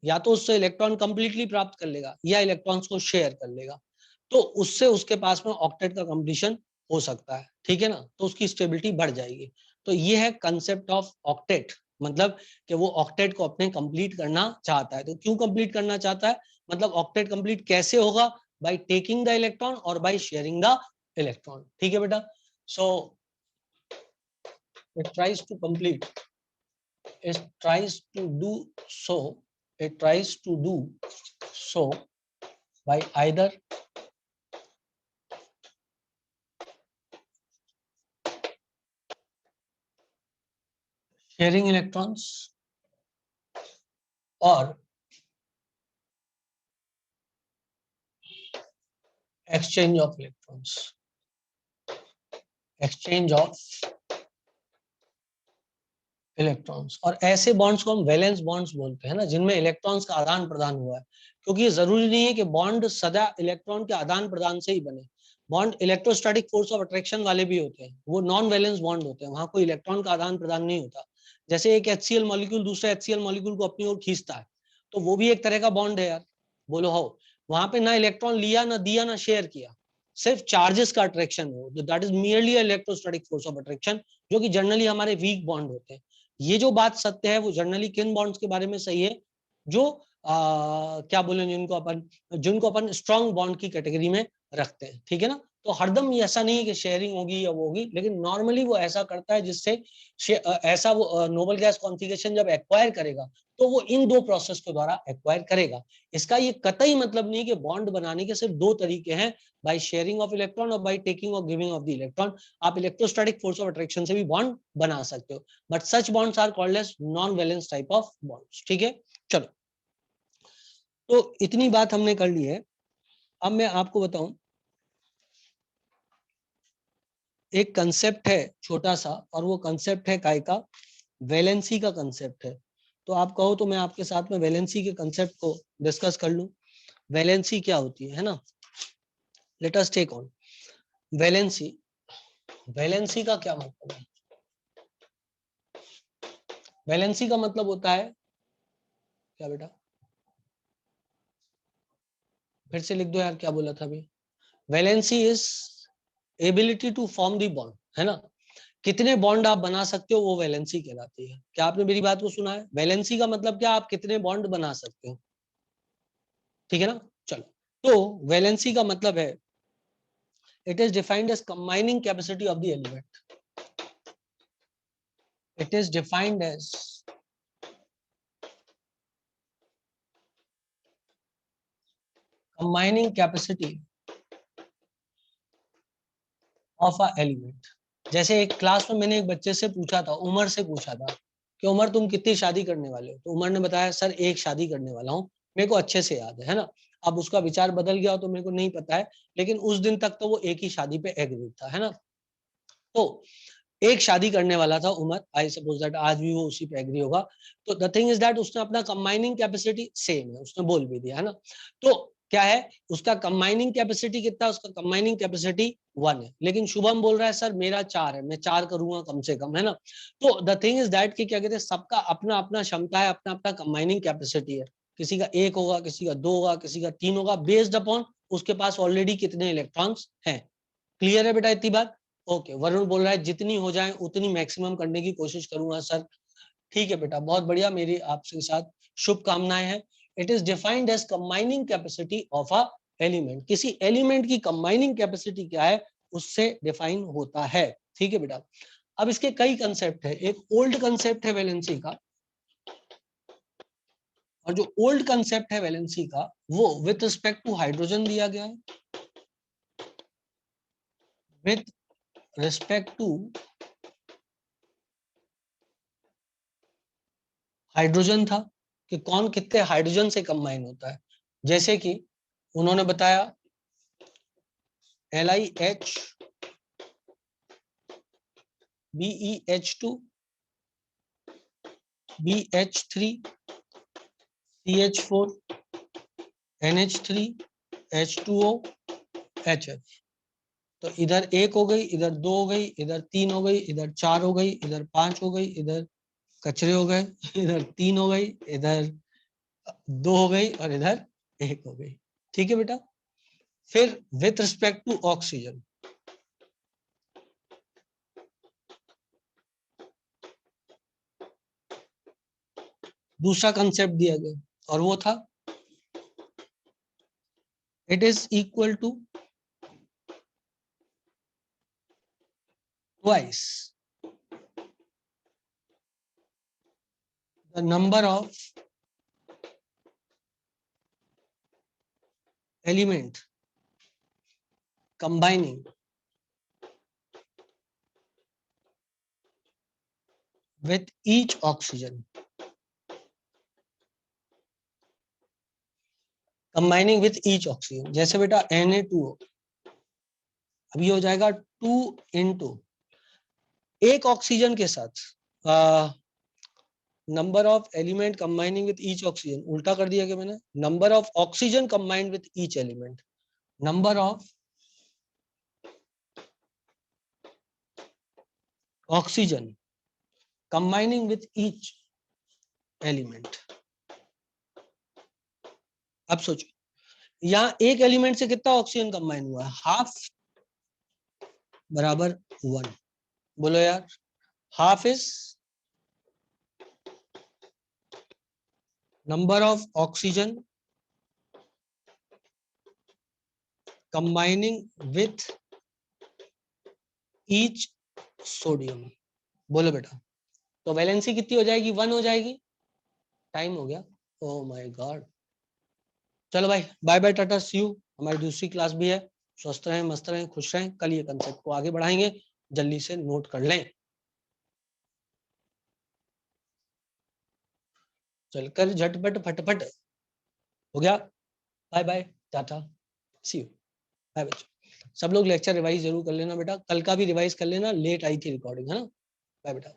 S1: या तो उससे इलेक्ट्रॉन कंप्लीटली प्राप्त कर लेगा, या इलेक्ट्रॉन्स को शेयर कर लेगा। तो उससे उसके पास में ऑक्टेट का कंप्लीशन हो सकता है, ठीक है ना, तो उसकी स्टेबिलिटी बढ़ जाएगी। तो ये है कंसेप्ट ऑफ ऑक्टेट, मतलब कि वो ऑक्टेट को अपने कंप्लीट करना चाहता है। तो क्यों कंप्लीट करना चाहता है, मतलब ऑक्टेट कंप्लीट कैसे होगा, बाय टेकिंग द इलेक्ट्रॉन और बाय शेयरिंग द इलेक्ट्रॉन, ठीक है बेटा। So it tries to complete, it tries to do so it tries to do so by either sharing electrons or exchange of electrons, exchange of electrons. और ऐसे bonds को हम valence bonds बोलते हैं ना, जिनमें इलेक्ट्रॉन्स का आदान प्रदान हुआ है, क्योंकि ये जरूरी नहीं है कि बॉन्ड सदा इलेक्ट्रॉन के आदान प्रदान से ही बने। Bond electrostatic force of attraction वाले भी होते हैं, वो नॉन वैलेंस बॉन्ड होते हैं, वहां कोई इलेक्ट्रॉन का आदान प्रदान नहीं होता। जैसे एक HCl मॉलिक्यूल दूसरे HCl मॉलिक्यूल को अपनी ओर खींचता है, तो वो भी एक तरह का बॉन्ड है यार, बोलो हो। वहां पे ना इलेक्ट्रॉन लिया, ना दिया, ना शेयर किया, सिर्फ चार्जेस का अट्रैक्शन हो, that is merely electrostatic force of attraction, जो कि जनरली हमारे वीक बॉन्ड होते हैं। ये जो बात सत्य है वो जनरली किन बॉन्ड्स के बारे में सही है, जो क्या बोले, जिनको अपन स्ट्रॉन्ग बॉन्ड की कैटेगरी में रखते हैं, ठीक है ना। तो हरदम ये ऐसा नहीं है कि शेयरिंग होगी या वो होगी, लेकिन नॉर्मली वो ऐसा करता है जिससे ऐसा वो नोबल गैस कॉन्फिगरेशन जब एक्वायर करेगा तो वो इन दो प्रोसेस के द्वारा एक्वायर करेगा। इसका ये कतई मतलब नहीं कि बॉन्ड बनाने के सिर्फ दो तरीके हैं, बाय शेयरिंग ऑफ इलेक्ट्रॉन और बाय टेकिंग और गिविंग ऑफ द इलेक्ट्रॉन। आप इलेक्ट्रोस्टैटिक फोर्स ऑफ अट्रैक्शन से भी बॉन्ड बना सकते हो, but such bonds are called as non valence type of bonds, ठीक है। चलो, तो इतनी बात हमने कर ली है। अब मैं आपको बताऊं, एक कंसेप्ट है छोटा सा, और वो कंसेप्ट है काय का, वैलेंसी का कंसेप्ट है। तो आप कहो तो मैं आपके साथ में वैलेंसी के कंसेप्ट को डिस्कस कर लूं। वैलेंसी क्या होती है ना, let us take on valency. Valency का क्या मतलब है, वैलेंसी का मतलब होता है क्या बेटा, फिर से लिख दो यार, क्या बोला था अभी। Valency is ability to form the bond, है ना, कितने बॉन्ड आप बना सकते हो वो वैलेंसी कहलाती है। क्या आपने मेरी बात को सुना है, वैलेंसी का मतलब क्या, आप कितने बॉन्ड बना सकते हो, ठीक है ना। चलो, तो वैलेंसी का मतलब है, it is defined as combining capacity of the element, it is defined as combining capacity of a element. जैसे एक क्लास में मैंने एक बच्चे से पूछा था, उमर से पूछा था कि उमर तुम कितनी शादी करने वाले हो, तो उमर ने बताया सर एक शादी करने वाला हूँ, मेरे को अच्छे से याद है ना। अब उसका विचार बदल गया हो तो मेरे को नहीं पता है, लेकिन उस दिन तक तो वो एक ही शादी पे एग्री था, है ना। तो एक शादी करने वाला था उमर, आई सपोज दैट आज भी वो उसी पे एग्री होगा। तो द थिंग इज दैट उसने अपना कंबाइनिंग कैपेसिटी सेम है, उसने बोल भी दिया, है ना। तो क्या है उसका कंबाइनिंग कैपेसिटी कितना है, उसका कंबाइनिंग कैपेसिटी 1 है, लेकिन शुभम बोल रहा है सर मेरा 4 है, मैं 4 करूंगा कम से कम, है ना। तो द थिंग इज दैट कि क्या कहते हैं, सबका अपना अपना क्षमता है, अपना अपना कंबाइनिंग कैपेसिटी है। किसी का 1 होगा, किसी का 2 होगा, किसी का 3 होगा, बेस्ड अपॉन उसके पास ऑलरेडी कितने इलेक्ट्रॉन्स हैं। क्लियर है बेटा इतनी बात। ओके, वरुण बोल रहा है जितनी हो जाए उतनी मैक्सिमम करने की कोशिश करूंगा सर। ठीक है बेटा, बहुत बढ़िया, मेरी आपके साथ शुभकामनाएं हैं। It is defined as combining capacity of a element, किसी एलिमेंट की कंबाइनिंग कैपेसिटी क्या है उससे डिफाइन होता है, ठीक है बेटा। अब इसके कई कंसेप्ट है, एक ओल्ड कंसेप्ट है वैलेंसी का, और जो ओल्ड कंसेप्ट है वैलेंसी का वो विथ रिस्पेक्ट टू हाइड्रोजन दिया गया है, विथ रिस्पेक्ट टू हाइड्रोजन था, कि कौन कितने हाइड्रोजन से कंबाइन होता है। जैसे कि उन्होंने बताया LiH BeH2 BH3 CH4 NH3 H2O HF। तो इधर 1 हो गई, इधर 2 हो गई, इधर 3 हो गई, इधर 4 हो गई, इधर 5 हो गई, इधर कचरे हो गए, इधर 3 हो गई, इधर 2 हो गई, और इधर 1 हो गई, ठीक है बेटा। फिर विथ रिस्पेक्ट टू ऑक्सीजन, दूसरा कंसेप्ट दिया गया और वो था it is equal to twice the number of element combining with each oxygen, combining with each oxygen, जैसे बेटा Na2O, अब ये हो जाएगा 2 into एक ऑक्सीजन के साथ number of element combining with each oxygen, उल्टा कर दिया क्या मैंने, number of oxygen combined with each element, number of oxygen combining with each element. अब सोचो यहाँ एक एलिमेंट से कितना ऑक्सीजन कंबाइन हुआ है, हाफ बराबर 1, बोलो यार, half is number of oxygen combining with each sodium, बोलो बेटा, तो वैलेंसी कितनी हो जाएगी, 1 हो जाएगी, टाइम हो गया, ओह माय गॉड। चलो भाई bye bye tata see you, हमारी दूसरी क्लास भी है, स्वस्थ रहें, मस्त रहें, खुश रहें, कल ये कंसेप्ट को आगे बढ़ाएंगे, जल्दी से नोट कर लें। चलकर झटपट फटफट हो गया, bye bye tata see you, bye bye. सब लोग लेक्चर रिवाइज जरूर कर लेना बेटा, कल का भी रिवाइज कर लेना, लेट आई थी रिकॉर्डिंग, है ना, बाय बेटा।